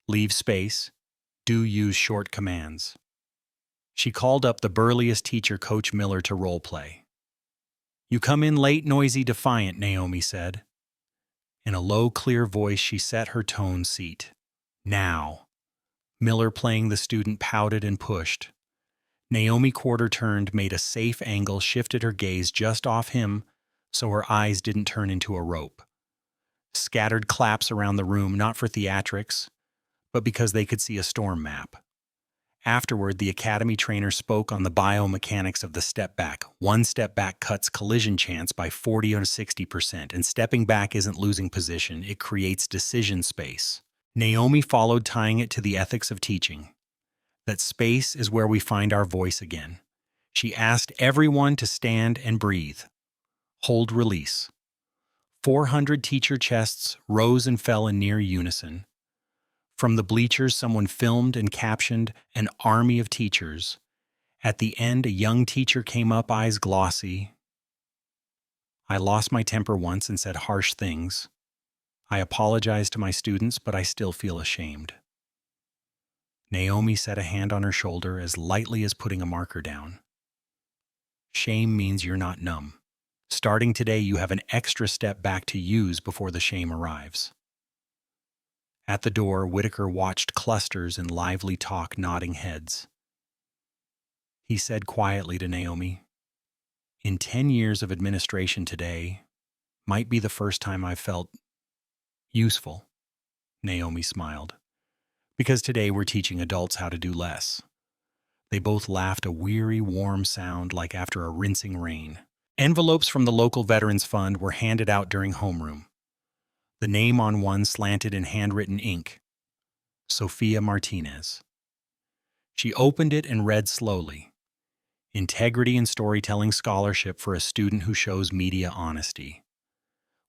leave space, do use short commands." She called up the burliest teacher, Coach Miller, to role play. "You come in late, noisy, defiant," Naomi said. In a low, clear voice, she set her tone seat. "Now." Miller, playing the student, pouted and pushed. Naomi quarter-turned, made a safe angle, shifted her gaze just off him so her eyes didn't turn into a rope. Scattered claps around the room, not for theatrics, but because they could see a storm map. Afterward, the academy trainer spoke on the biomechanics of the step back. 1 step back cuts collision chance by 40 or 60%, and stepping back isn't losing position, it creates decision space. Naomi followed, tying it to the ethics of teaching. That space is where we find our voice again. She asked everyone to stand and breathe. Hold, release. 400 teacher chests rose and fell in near unison. From the bleachers, someone filmed and captioned, "An army of teachers." At the end, a young teacher came up, eyes glossy. "I lost my temper once and said harsh things. I apologize to my students, but I still feel ashamed." Naomi set a hand on her shoulder as lightly as putting a marker down. Shame means you're not numb. Starting today, you have an extra step back to use before the shame arrives. At the door, Whitaker watched clusters in lively talk, nodding heads. He said quietly to Naomi, "In 10 years of administration, today might be the first time I've felt useful." Naomi smiled. "Because today we're teaching adults how to do less." They both laughed, a weary, warm sound like after a rinsing rain. Envelopes from the local Veterans Fund were handed out during homeroom. The name on one slanted in handwritten ink, Sophia Martinez. She opened it and read slowly. Integrity and Storytelling Scholarship for a student who shows media honesty.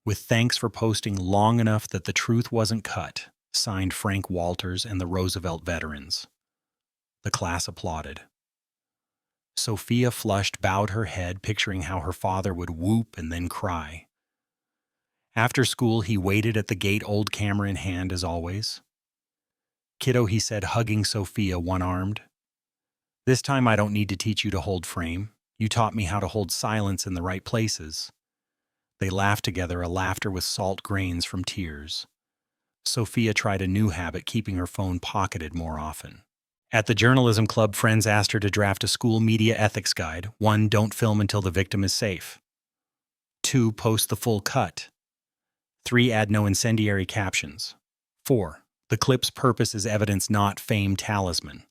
With thanks for posting long enough that the truth wasn't cut, signed Frank Walters and the Roosevelt veterans. The class applauded. Sophia flushed, bowed her head, picturing how her father would whoop and then cry. After school, he waited at the gate, old camera in hand as always. "Kiddo," he said, hugging Sophia, one-armed. "This time I don't need to teach you to hold frame. You taught me how to hold silence in the right places." They laughed together, a laughter with salt grains from tears. Sophia tried a new habit, keeping her phone pocketed more often. At the journalism club, friends asked her to draft a school media ethics guide. 1. Don't film until the victim is safe. 2. Post the full cut. 3. Add no incendiary captions. 4. The clip's purpose is evidence, not fame talisman.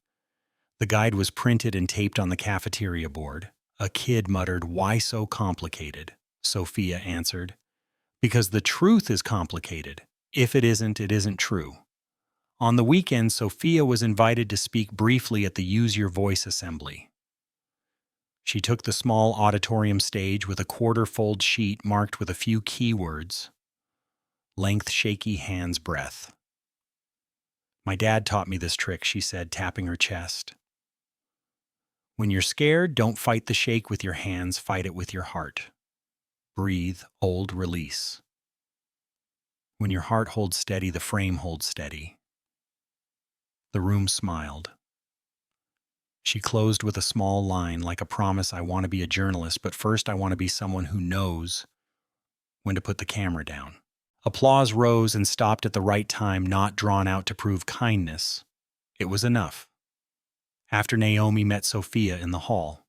The guide was printed and taped on the cafeteria board. A kid muttered, "Why so complicated?" Sophia answered, "Because the truth is complicated. If it isn't true." On the weekend, Sophia was invited to speak briefly at the Use Your Voice assembly. She took the small auditorium stage with a quarter-fold sheet marked with a few keywords. Length, shaky hands, breath. "My dad taught me this trick," she said, tapping her chest. "When you're scared, don't fight the shake with your hands, fight it with your heart. Breathe, hold, release. When your heart holds steady, the frame holds steady." The room smiled. She closed with a small line, like a promise: "I want to be a journalist, but first I want to be someone who knows when to put the camera down." Applause rose and stopped at the right time, not drawn out to prove kindness. It was enough. After Naomi met Sophia in the hall.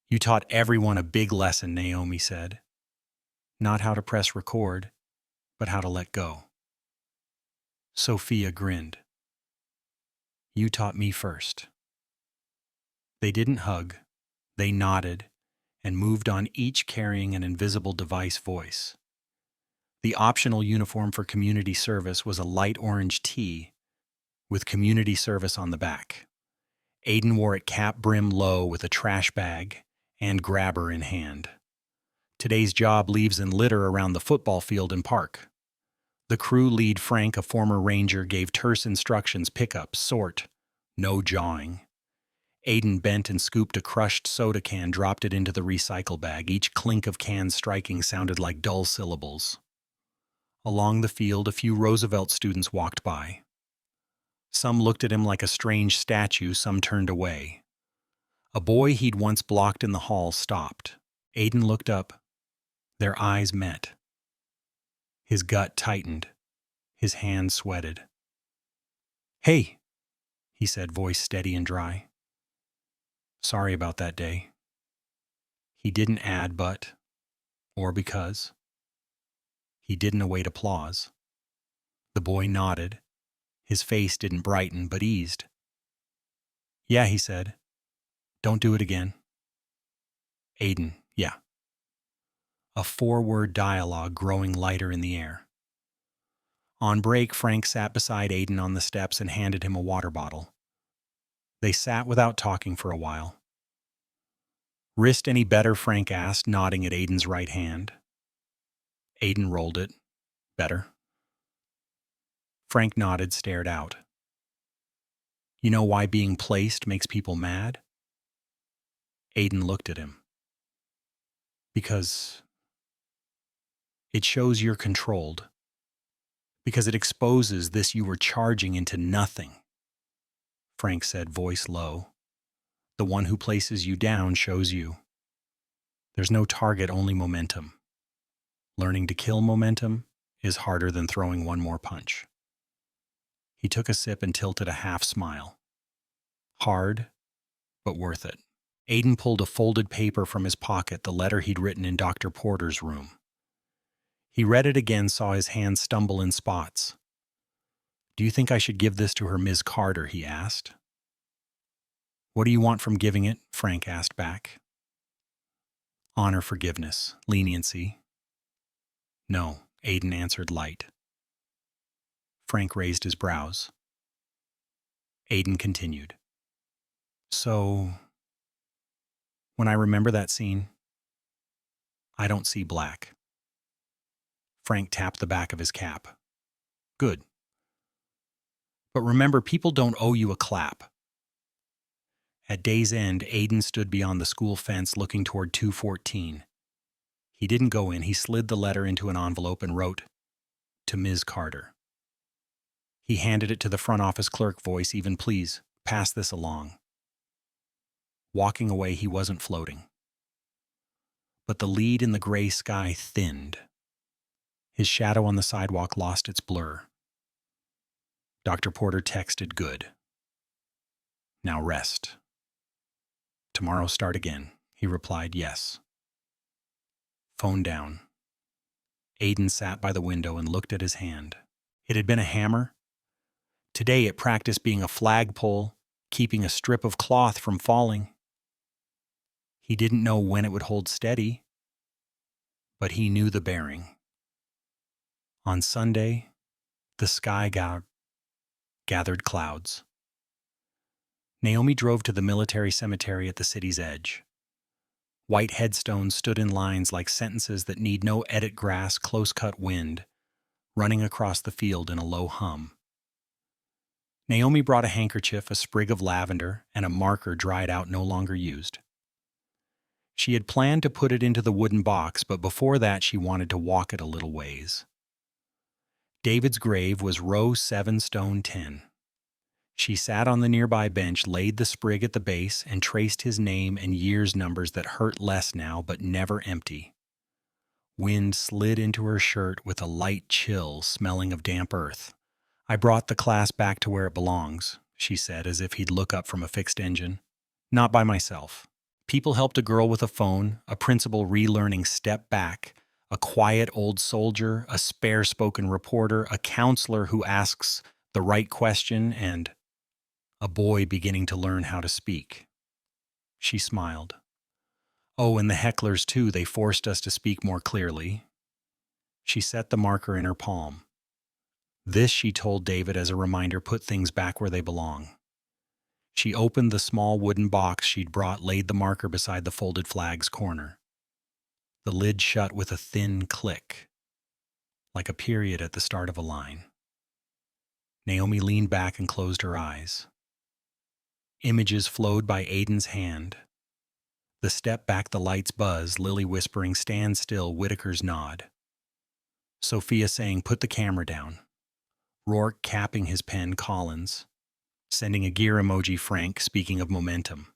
"You taught everyone a big lesson," Naomi said. "Not how to press record, but how to let go." Sophia grinned. "You taught me first." They didn't hug. They nodded and moved on, each carrying an invisible device voice. The optional uniform for community service was a light orange tee with community service on the back. Aiden wore it cap brim low with a trash bag and grabber in hand. Today's job: leaves and litter around the football field and park. The crew lead, Frank, a former ranger, gave terse instructions: pick up, sort, no jawing. Aiden bent and scooped a crushed soda can, dropped it into the recycle bag. Each clink of cans striking sounded like dull syllables. Along the field, a few Roosevelt students walked by. Some looked at him like a strange statue, some turned away. A boy he'd once blocked in the hall stopped. Aiden looked up. Their eyes met. His gut tightened. His hands sweated. "Hey," he said, voice steady and dry. "Sorry about that day." He didn't add but, or because. He didn't await applause. The boy nodded. His face didn't brighten, but eased. "Yeah," he said. "Don't do it again." Aiden, "Yeah." A four-word dialogue growing lighter in the air. On break, Frank sat beside Aiden on the steps and handed him a water bottle. They sat without talking for a while. "Wrist any better?" Frank asked, nodding at Aiden's right hand. Aiden rolled it. "Better." Frank nodded, stared out. "You know why being placed makes people mad?" Aiden looked at him. "Because it shows you're controlled. Because it exposes this you were charging into nothing." Frank said, voice low. "The one who places you down shows you. There's no target, only momentum. Learning to kill momentum is harder than throwing one more punch." He took a sip and tilted a half smile. Hard, but worth it. Aiden pulled a folded paper from his pocket, the letter he'd written in Dr. Porter's room. He read it again, saw his hand stumble in spots. "Do you think I should give this to her Ms. Carter?" he asked. "What do you want from giving it?" Frank asked back. "Honor, forgiveness, leniency." "No," Aiden answered light. Frank raised his brows. Aiden continued. "So, When I remember that scene, I don't see black. Frank tapped the back of his cap. Good. But remember, people don't owe you a clap. At day's end, Aiden stood beyond the school fence looking toward 214. He didn't go in. He slid the letter into an envelope and wrote, "To Ms. Carter." He handed it to the front office clerk, voice even, "Please, pass this along." Walking away, he wasn't floating. But the lead in the gray sky thinned. His shadow on the sidewalk lost its blur. Dr. Porter texted, "Good. Now rest. Tomorrow start again." He replied, "Yes." Phone down. Aiden sat by the window and looked at his hand. It had been a hammer. Today it practiced being a flagpole, keeping a strip of cloth from falling. He didn't know when it would hold steady, but he knew the bearing. On Sunday, the sky gathered clouds. Naomi drove to the military cemetery at the city's edge. White headstones stood in lines like sentences that need no edit, grass, close-cut wind, running across the field in a low hum. Naomi brought a handkerchief, a sprig of lavender, and a marker dried out, no longer used. She had planned to put it into the wooden box, but before that she wanted to walk it a little ways. David's grave was row 7, stone 10. She sat on the nearby bench, laid the sprig at the base, and traced his name and year's numbers that hurt less now, but never empty. Wind slid into her shirt with a light chill, smelling of damp earth. "I brought the class back to where it belongs," she said, as if he'd look up from a fixed engine. "Not by myself. People helped a girl with a phone, a principal relearning step back, a quiet old soldier, a spare-spoken reporter, a counselor who asks the right question, and a boy beginning to learn how to speak." She smiled. "Oh, and the hecklers too, they forced us to speak more clearly." She set the marker in her palm. "This," she told David as a reminder, "put things back where they belong." She opened the small wooden box she'd brought, laid the marker beside the folded flag's corner. The lid shut with a thin click, like a period at the start of a line. Naomi leaned back and closed her eyes. Images flowed by Aiden's hand. The step back, the lights buzz, Lily whispering, "Stand still," Whitaker's nod. Sophia saying, "Put the camera down." Rourke capping his pen, Collins sending a gear emoji, Frank speaking of momentum.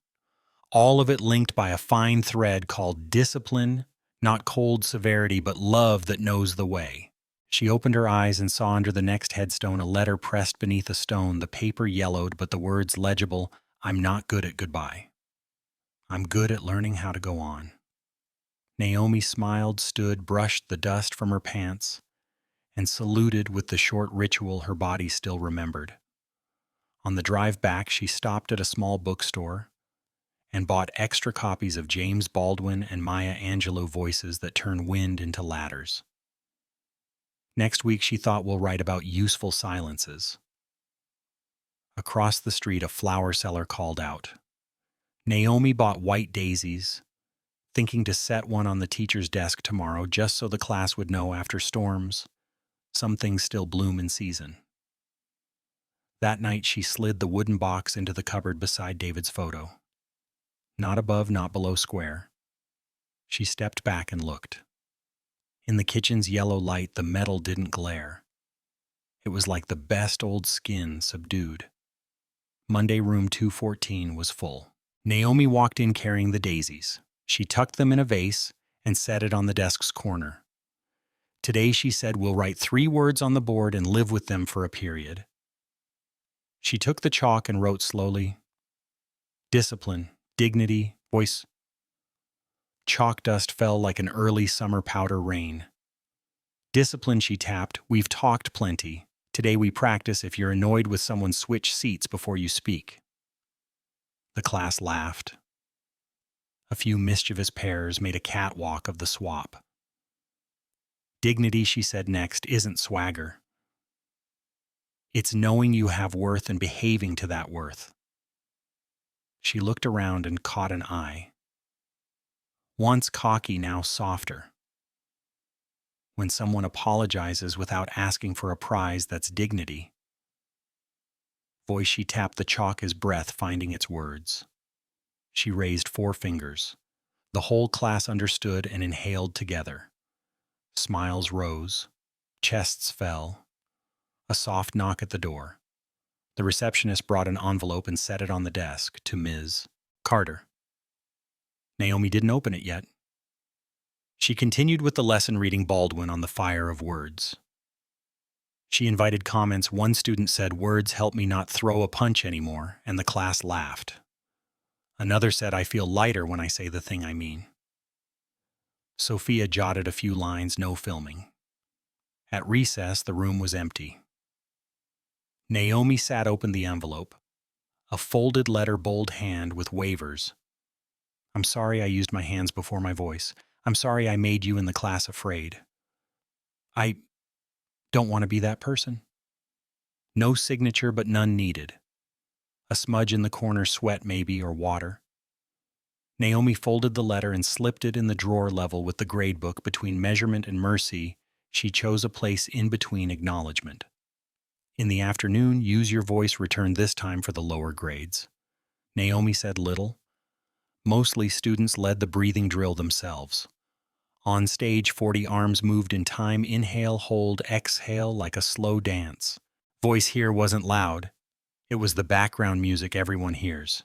All of it linked by a fine thread called discipline, not cold severity, but love that knows the way. She opened her eyes and saw under the next headstone a letter pressed beneath a stone, the paper yellowed, but the words legible, "I'm not good at goodbye. I'm good at learning how to go on." Naomi smiled, stood, brushed the dust from her pants, and saluted with the short ritual her body still remembered. On the drive back, she stopped at a small bookstore and bought extra copies of James Baldwin and Maya Angelou, Voices that Turn Wind into Ladders. Next week, she thought, we'll write about useful silences. Across the street, a flower seller called out. Naomi bought white daisies, thinking to set one on the teacher's desk tomorrow just so the class would know after storms, some things still bloom in season. That night, she slid the wooden box into the cupboard beside David's photo. Not above, not below square. She stepped back and looked. In the kitchen's yellow light, the metal didn't glare. It was like the best old skin subdued. Monday room 214 was full. Naomi walked in carrying the daisies. She tucked them in a vase and set it on the desk's corner. Today, she said, we'll write 3 words on the board and live with them for a period. She took the chalk and wrote slowly, discipline, dignity, voice. Chalk dust fell like an early summer powder rain. Discipline, she tapped, we've talked plenty. Today we practice if you're annoyed with someone, switch seats before you speak. The class laughed. A few mischievous pairs made a catwalk of the swap. Dignity, she said next, isn't swagger. It's knowing you have worth and behaving to that worth. She looked around and caught an eye. Once cocky, now softer. When someone apologizes without asking for a prize, that's dignity. Voice she tapped the chalk as breath finding its words. She raised 4 fingers. The whole class understood and inhaled together. Smiles rose. Chests fell. A soft knock at the door. The receptionist brought an envelope and set it on the desk to Ms. Carter. Naomi didn't open it yet. She continued with the lesson, reading Baldwin on the Fire of Words. She invited comments. One student said, "Words help me not throw a punch anymore," and the class laughed. Another said, "I feel lighter when I say the thing I mean." Sophia jotted a few lines, no filming. At recess, the room was empty. Naomi sat, opened the envelope. A folded letter, bold hand with waivers. "I'm sorry I used my hands before my voice. I'm sorry I made you in the class afraid. I don't want to be that person." No signature, but none needed. A smudge in the corner, sweat maybe, or water. Naomi folded the letter and slipped it in the drawer level with the grade book. Between measurement and mercy, she chose a place in between, acknowledgement. In the afternoon, use your voice returned, this time for the lower grades. Naomi said little. Mostly students led the breathing drill themselves. On stage, 40 arms moved in time. Inhale, hold, exhale, like a slow dance. Voice here wasn't loud. It was the background music everyone hears.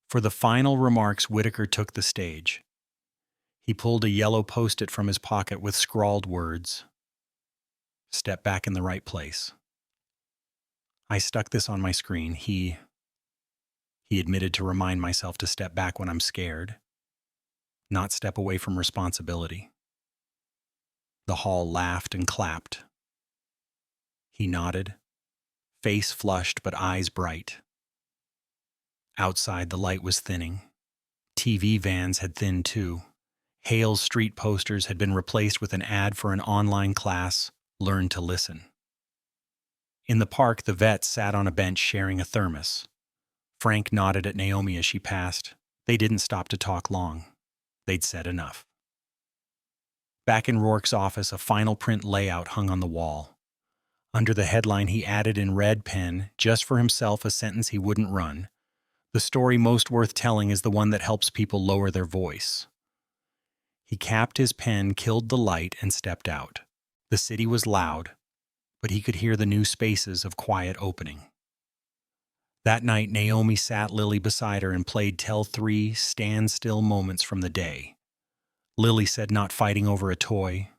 For the final remarks, Whitaker took the stage. He pulled a yellow Post-it from his pocket with scrawled words. "Step back in the right place." I stuck this on my screen. He admitted to remind myself to step back when I'm scared, not step away from responsibility. The hall laughed and clapped. He nodded, face flushed but eyes bright. Outside, the light was thinning. TV vans had thinned too. Hale's street posters had been replaced with an ad for an online class, Learn to Listen. In the park, the vets sat on a bench sharing a thermos. Frank nodded at Naomi as she passed. They didn't stop to talk long. They'd said enough. Back in Rourke's office, a final print layout hung on the wall. Under the headline, he added in red pen, just for himself, a sentence he wouldn't run. "The story most worth telling is the one that helps people lower their voice." He capped his pen, killed the light, and stepped out. The city was loud, but he could hear the new spaces of quiet opening. That night, Naomi sat Lily beside her and played Tell 3 standstill moments from the day. Lily said, not fighting over a toy,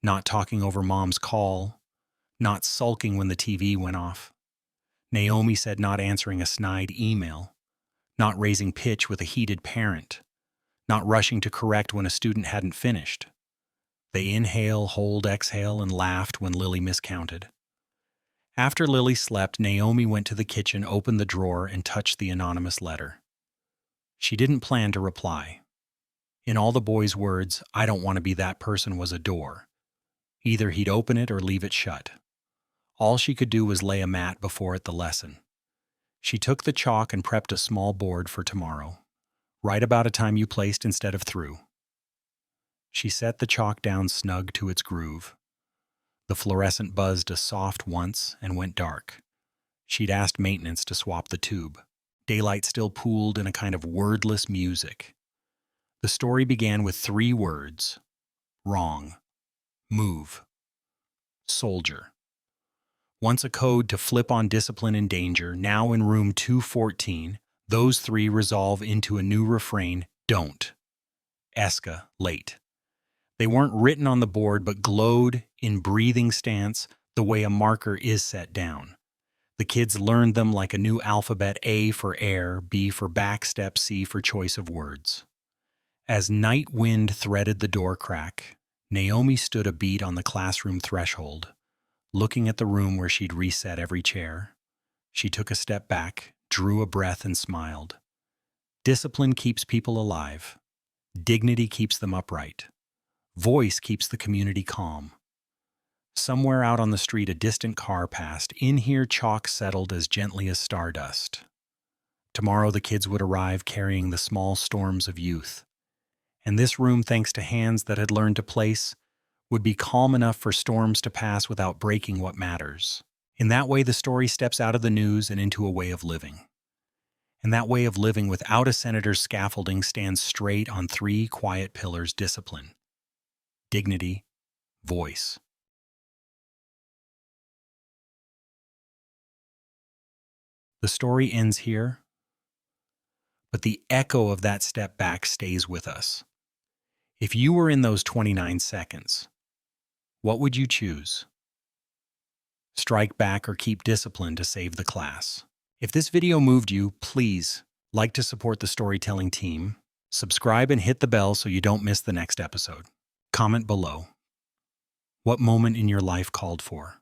not talking over mom's call, not sulking when the TV went off. Naomi said, not answering a snide email, not raising pitch with a heated parent, not rushing to correct when a student hadn't finished. They inhale, hold, exhale, and laughed when Lily miscounted. After Lily slept, Naomi went to the kitchen, opened the drawer, and touched the anonymous letter. She didn't plan to reply. In all the boy's words, "I don't want to be that person" was a door. Either he'd open it or leave it shut. All she could do was lay a mat before it, the lesson. She took the chalk and prepped a small board for tomorrow. Write about a time you placed instead of through. She set the chalk down snug to its groove. The fluorescent buzzed a soft once and went dark. She'd asked maintenance to swap the tube. Daylight still pooled in a kind of wordless music. The story began with 3 words: wrong, move, soldier. Once a code to flip on discipline and danger, now in room 214, those 3 resolve into a new refrain: don't, escalate. They weren't written on the board, but glowed in breathing stance the way a marker is set down. The kids learned them like a new alphabet: A for air, B for backstep, C for choice of words. As night wind threaded the door crack, Naomi stood a beat on the classroom threshold, looking at the room where she'd reset every chair. She took a step back, drew a breath, and smiled. Discipline keeps people alive. Dignity keeps them upright. Voice keeps the community calm. Somewhere out on the street, a distant car passed. In here, chalk settled as gently as stardust. Tomorrow, the kids would arrive carrying the small storms of youth. And this room, thanks to hands that had learned to place, would be calm enough for storms to pass without breaking what matters. In that way, the story steps out of the news and into a way of living. And that way of living without a senator's scaffolding stands straight on three quiet pillars: discipline, dignity, voice. The story ends here, but the echo of that step back stays with us. If you were in those 29 seconds, what would you choose? Strike back or keep discipline to save the class? If this video moved you, please like to support the storytelling team, subscribe and hit the bell so you don't miss the next episode. Comment below. What moment in your life called for?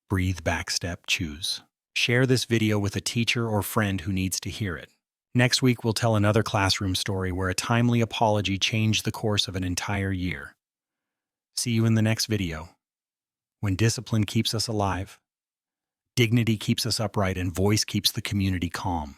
Breathe, backstep, choose. Share this video with a teacher or friend who needs to hear it. Next week, we'll tell another classroom story where a timely apology changed the course of an entire year. See you in the next video. When discipline keeps us alive, dignity keeps us upright, and voice keeps the community calm.